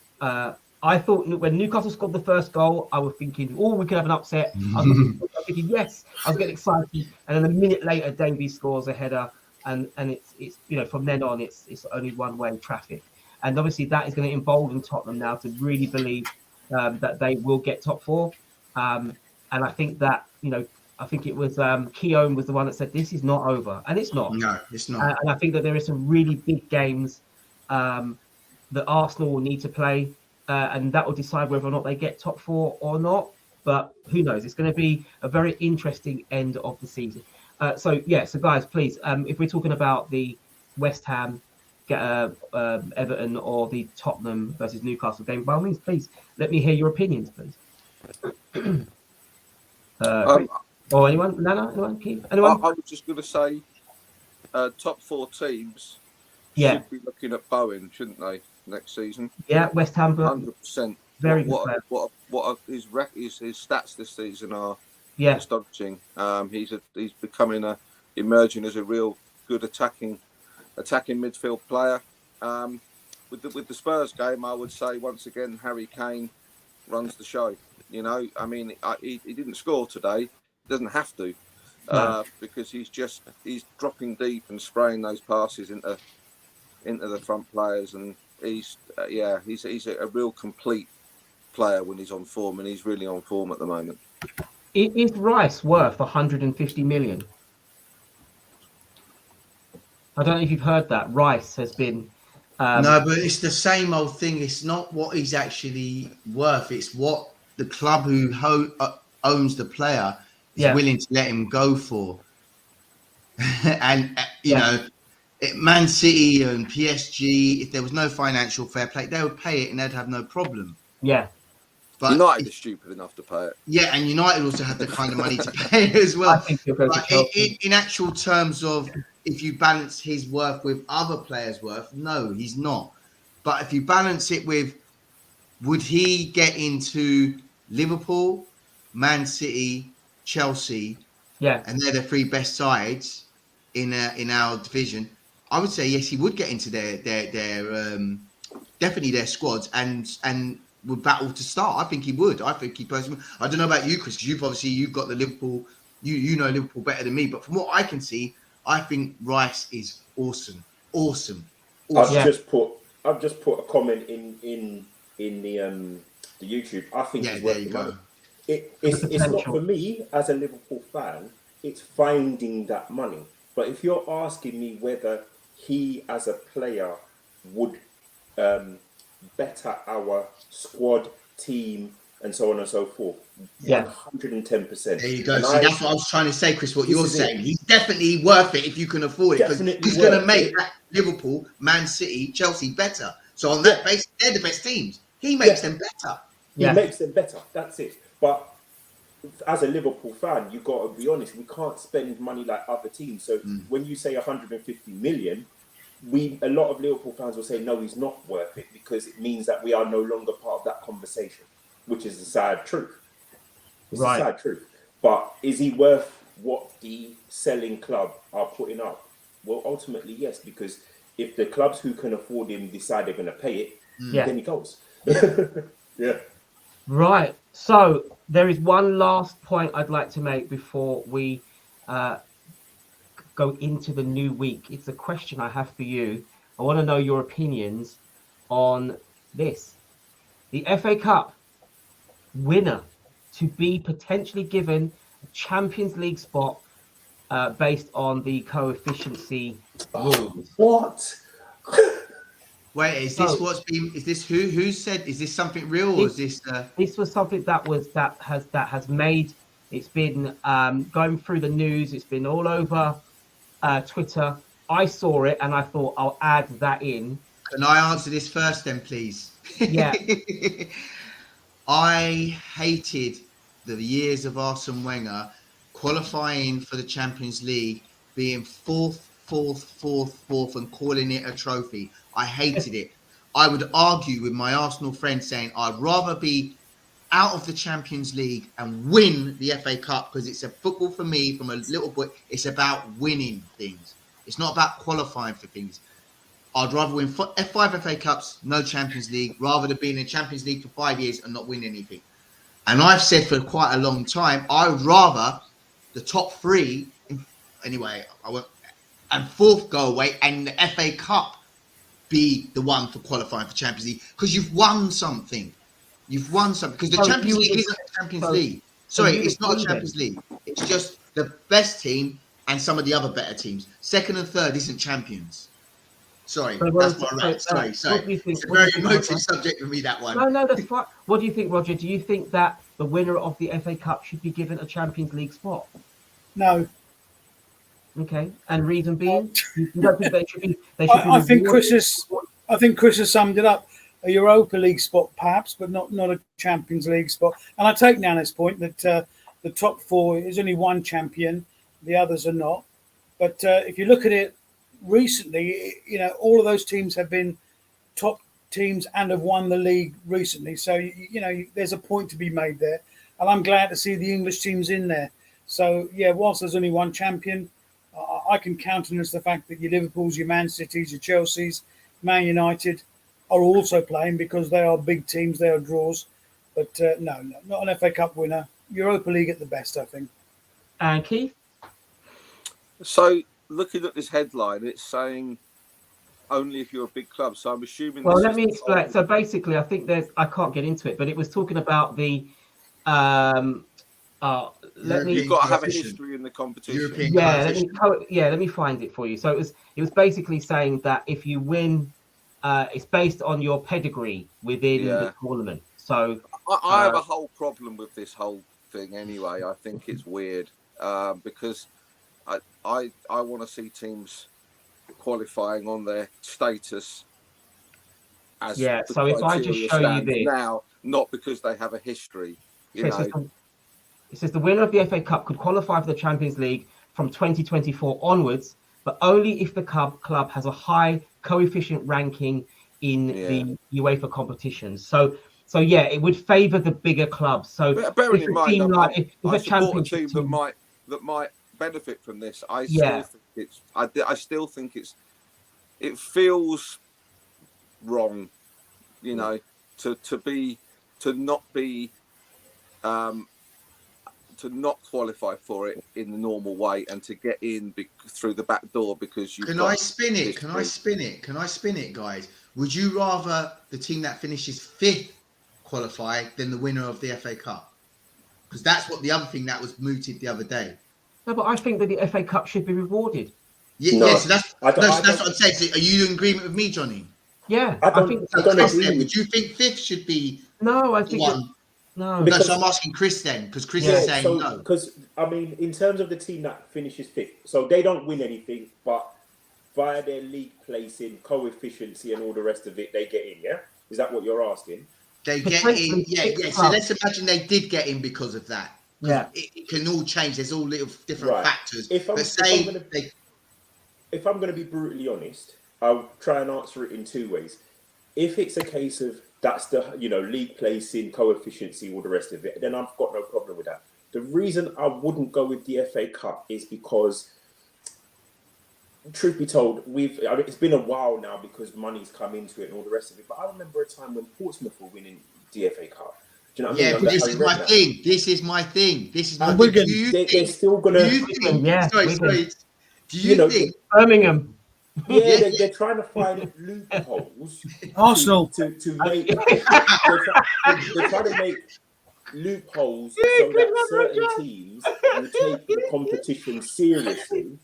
I thought when Newcastle scored the first goal, I was thinking, oh, we could have an upset. I was thinking, yes, I was getting excited, and then a minute later, Davies scores a header, and it's from then on, it's only one-way traffic, and obviously that is going to embolden Tottenham now to really believe that they will get top 4, and I think that I think it was Keown was the one that said this is not over, and it's not. No, it's not. And I think that there are some really big games that Arsenal will need to play, and that will decide whether or not they get top 4 or not. But who knows? It's going to be a very interesting end of the season. So guys, please, if we're talking about the West Ham, Everton, or the Tottenham versus Newcastle game, by all means, please let me hear your opinions, please. Or anyone? Nana? Anyone? Keith? Anyone? I was just going to say, top 4 teams should be looking at Bowen, shouldn't they, next season? Yeah, West Ham. 100%. Very good. What his stats this season are astonishing. He's becoming emerging as a real good attacking midfield player. With the Spurs game, I would say once again Harry Kane runs the show. I mean, he didn't score today. He doesn't have to, because he's dropping deep and spraying those passes into the front players, and he's a real complete player when he's on form, and he's really on form at the moment. Is Rice worth 150 million? I don't know if you've heard that. Rice has been. No, but it's the same old thing. It's not what he's actually worth. It's what the club who owns the player is willing to let him go for. And, Man City and PSG, if there was no financial fair play, they would pay it and they'd have no problem. Yeah. But United is stupid enough to pay it. Yeah, and United also have the kind of money to pay it as well. But in actual terms of if you balance his worth with other players' worth, no, he's not. But if you balance it with, would he get into Liverpool, Man City, Chelsea, and they're the 3 best sides in our division, I would say yes, he would get into their definitely their squads and would battle to start. I think he would. I think he personally. I don't know about you, Chris, because you've got the Liverpool. You know Liverpool better than me, but from what I can see, I think Rice is awesome. I've just put a comment in the YouTube. I think he's worth the money. It's not for me as a Liverpool fan. It's finding that money. But if you're asking me whether he as a player would better our squad, team, and so on and so forth, 110%. There you go. See, that's what I was trying to say, Chris. What you're saying, he's definitely worth it if you can afford it, because he's going to make Liverpool, Man City, Chelsea better. So on that basis, they're the best teams. He makes them better. He makes them better. That's it. But as a Liverpool fan, you've got to be honest. We can't spend money like other teams. So when you say 150 million, a lot of Liverpool fans will say, no, he's not worth it, because it means that we are no longer part of that conversation, which is the sad truth. It's the sad truth. But is he worth what the selling club are putting up? Well, ultimately, yes, because if the clubs who can afford him decide they're going to pay it, then he goes. Right. So there is one last point I'd like to make before we go into the new week. It's a question I have for you. I want to know your opinions on this: the FA Cup winner to be potentially given a Champions League spot based on the coefficiency rules. What? Wait, is this what's been? Is this who said? Is this something real, or is this? This was something that has made. It's been going through the news. It's been all over Twitter. I saw it and I thought I'll add that in. Can I answer this first, then, please? Yeah. I hated the years of Arsene Wenger qualifying for the Champions League, being fourth, and calling it a trophy. I hated it. I would argue with my Arsenal friend saying I'd rather be out of the Champions League and win the FA Cup, because it's a football for me from a little boy. It's about winning things. It's not about qualifying for things. I'd rather win 5 FA Cups, no Champions League, rather than being in Champions League for 5 years and not win anything. And I've said for quite a long time, I would rather the top 3, anyway, and 4th go away, and the FA Cup be the one for qualifying for Champions League, because you've won something. You've won something, because the Champions League isn't a Champions League. Sorry, it's not a Champions League. It's just the best team and some of the other better teams. 2nd and 3rd isn't champions. Sorry, that's my rant. Sorry. It's a very emotive subject for me, that one. No, that's fine. What do you think, Roger? Do you think that the winner of the FA Cup should be given a Champions League spot? No. Okay, and reason being, you don't think they should be? I think Chris has summed it up. A Europa League spot, perhaps, but not a Champions League spot. And I take Nana's point that the top 4 is only one champion, the others are not. But if you look at it recently, all of those teams have been top teams and have won the league recently. So there's a point to be made there, and I'm glad to see the English teams in there. So yeah, whilst there's only one champion, I can countenance the fact that your Liverpools, your Man Cities, your Chelseas, Man United are also playing, because they are big teams, they are draws. But no, not an FA Cup winner. Europa League at the best, I think. And Keith? So, looking at this headline, it's saying only if you're a big club. So I'm assuming. Well, let me explain. So basically, I think I can't get into it, but it was talking about the. You've got to have a history in the competition. Let me find it for you. So it was basically saying that if you win, it's based on your pedigree within the tournament. So I have a whole problem with this whole thing anyway. I think it's weird because I want to see teams qualifying on their status as so if I just show you this now, not because they have a history. It says the winner of the FA Cup could qualify for the Champions League from 2024 onwards, but only if the club has a high coefficient ranking in the UEFA competitions. So it would favour the bigger clubs. So bearing in mind, if a championship team that might benefit from this, I still think it feels wrong, to not qualify for it in the normal way and to get in through the back door because you. Can I spin it, guys? Would you rather the team that finishes 5th qualify than the winner of the FA Cup? Because that's what the other thing that was mooted the other day. No, but I think that the FA Cup should be rewarded. So that's what I'm saying. So are you in agreement with me, Johnny? Yeah, I don't agree. Would you think 5th should be? No, I think one. No, so I'm asking Chris then, because Chris is saying no. Because, in terms of the team that finishes 5th, so they don't win anything, but via their league placing, coefficiency and all the rest of it, they get in, yeah? Is that what you're asking? They get in, yeah. So let's imagine they did get in because of that. Yeah. It can all change. There's all little different factors. If I'm going to be brutally honest, I'll try and answer it in 2 ways. If it's a case of that's the league placing, coefficiency, all the rest of it, then I've got no problem with that. The reason I wouldn't go with the FA Cup is because, truth be told, it's been a while now because money's come into it and all the rest of it. But I remember a time when Portsmouth were winning the FA Cup. Do you know what I mean? But this is my thing. This is my thing. They're still gonna. Do you think? Yeah. Sorry. Do you think Birmingham? Yeah, they're trying to find loopholes. Arsenal. to make. They're trying to make loopholes so that certain teams will take the competition seriously.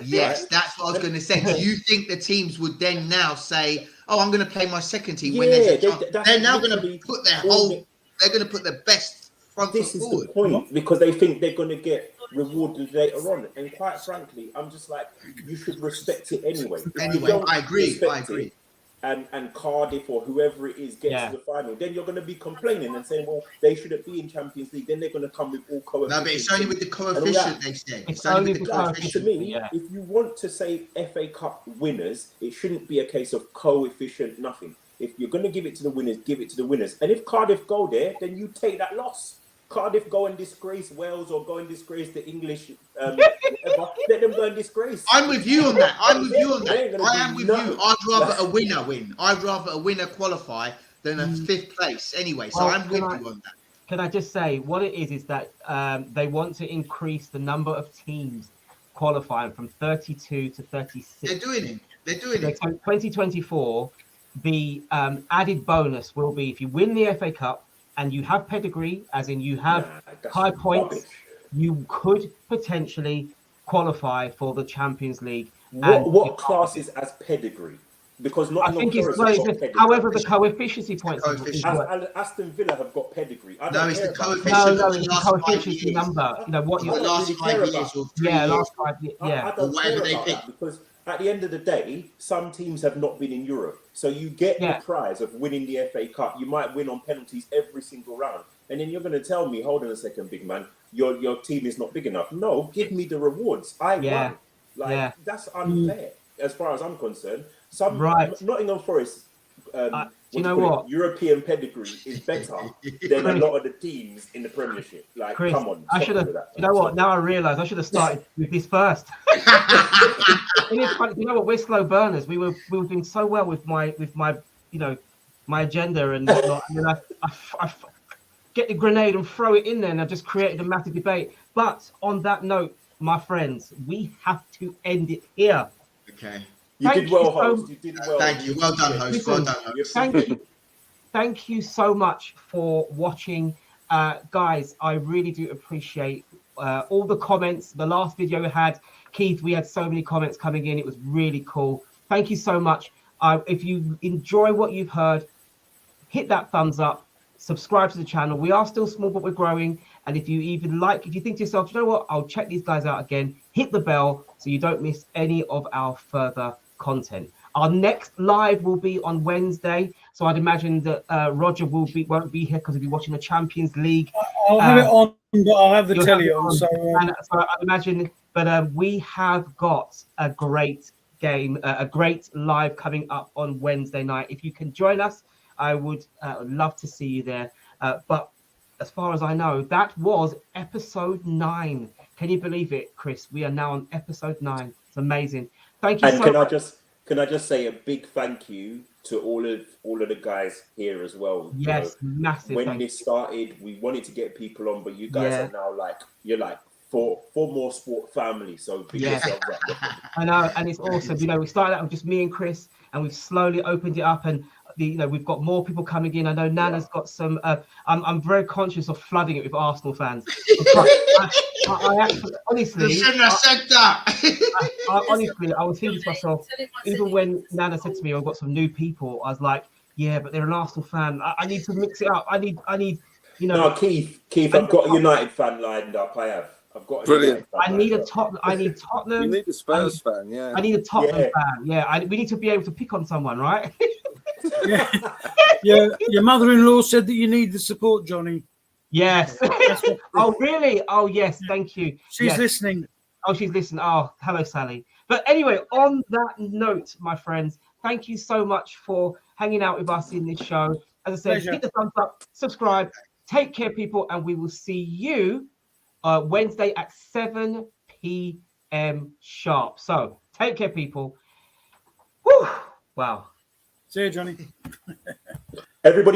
Yes, right? that's what I was going to say. Do you think the teams would then now say, "Oh, I'm going to play my second team"? Yeah, When there's a chance, they're now going to literally put their all whole. They're going to put their best front foot This is forward. the point, because they think they're going to get rewarded later on. And quite frankly, I'm just like, you should respect it anyway. If you Anyway, don't I agree. respect it, and Cardiff or whoever it is gets to the final, then you're going to be complaining and saying, well, they shouldn't be in Champions League. Then they're going to come with all coefficients. No, but it's only with the coefficient, they say. It's only with the To coefficient. me, if you want to say FA Cup winners, it shouldn't be a case of coefficient nothing. If you're going to give it to the winners, give it to the winners. And if Cardiff go there, then you take that loss. Cardiff go and disgrace Wales or go and disgrace the English, whatever. Let them go and disgrace. I'm with you on that. I am with you. Nothing. I'd rather a winner win. I'd rather a winner qualify than a fifth place anyway. So I'm with you on that. Can I just say what it is that they want to increase the number of teams qualifying from 32 to 36. They're doing it. So 2024, the added bonus will be if you win the FA Cup and you have pedigree, as in you have high points, rubbish. you could potentially qualify for the Champions League. What classes as pedigree? Because I think it's however the coefficiency points. Aston Villa have got pedigree. No, it's the coefficient. No, it's the coefficient number. You know what? The last 5 years or 3 years. Last 5 years. Yeah. I don't whatever care they about pick. that, because at the end of the day, some teams have not been in Europe. So you get the prize of winning the FA Cup. You might win on penalties every single round. And then you're going to tell me, hold on a second, big man, your team is not big enough. No, give me the rewards. I won. That's unfair as far as I'm concerned. Nottingham Forest, you know what? European pedigree is better than a lot of the teams in the Premiership. Like, Chris, come on. I should have. You know what? Now I realise I should have started with this first. It's funny, you know what? We're slow burners. We were doing so well with my my agenda and whatnot. And then I get the grenade and throw it in there, and I just created a massive debate. But on that note, my friends, we have to end it here. Okay. You did well, host. You did well. Thank you. Well done, host. Well done, host. Thank you so much for watching. Guys, I really do appreciate all the comments. The last video we had, Keith, we had so many comments coming in. It was really cool. Thank you so much. If you enjoy what you've heard, hit that thumbs up, subscribe to the channel. We are still small, but we're growing. And if you think to yourself, you know what, I'll check these guys out again, hit the bell so you don't miss any of our further content. Our next live will be on Wednesday, so I'd imagine that Roger won't be here because he'll be watching the Champions League. I'll have it on, but I'll have the telly on. So I imagine, but we have got a great game, a great live coming up on Wednesday night. If you can join us, I would love to see you there. But as far as I know, that was episode 9. Can you believe it, Chris? We are now on episode 9. It's amazing. Thank you. And can I just say a big thank you to all of the guys here as well. Yes, massive. When this started, we wanted to get people on, but you guys are now you're like ForMorSport family. So big yourselves up. I know, and it's awesome. We started out with just me and Chris, and we've slowly opened it up, and we've got more people coming in. I know Nana's got some. I'm very conscious of flooding it with Arsenal fans. I actually, honestly, you shouldn't have said that. Honestly, I was thinking to myself, even when Nana said to me, "I've got some new people," I was like, "Yeah, but they're an Arsenal fan. I need to mix it up. I need." No, Keith, I've got a United fan lined up. I've got. Brilliant. I need Tottenham. You need a Spurs fan, yeah. I need a Tottenham fan. Yeah, we need to be able to pick on someone, right? Yeah. Your mother-in-law said that you need the support, Johnny. Yes. Oh, really? Oh, yes. Thank you. She's listening. Oh, she's listening. Oh, hello, Sally. But anyway, on that note, my friends, thank you so much for hanging out with us in this show. As I said, Pleasure. hit the thumbs up, subscribe. Take care, people, and we will see you Wednesday at 7 p.m. sharp. So take care, people. Whew. Wow. See you, Johnny. Everybody.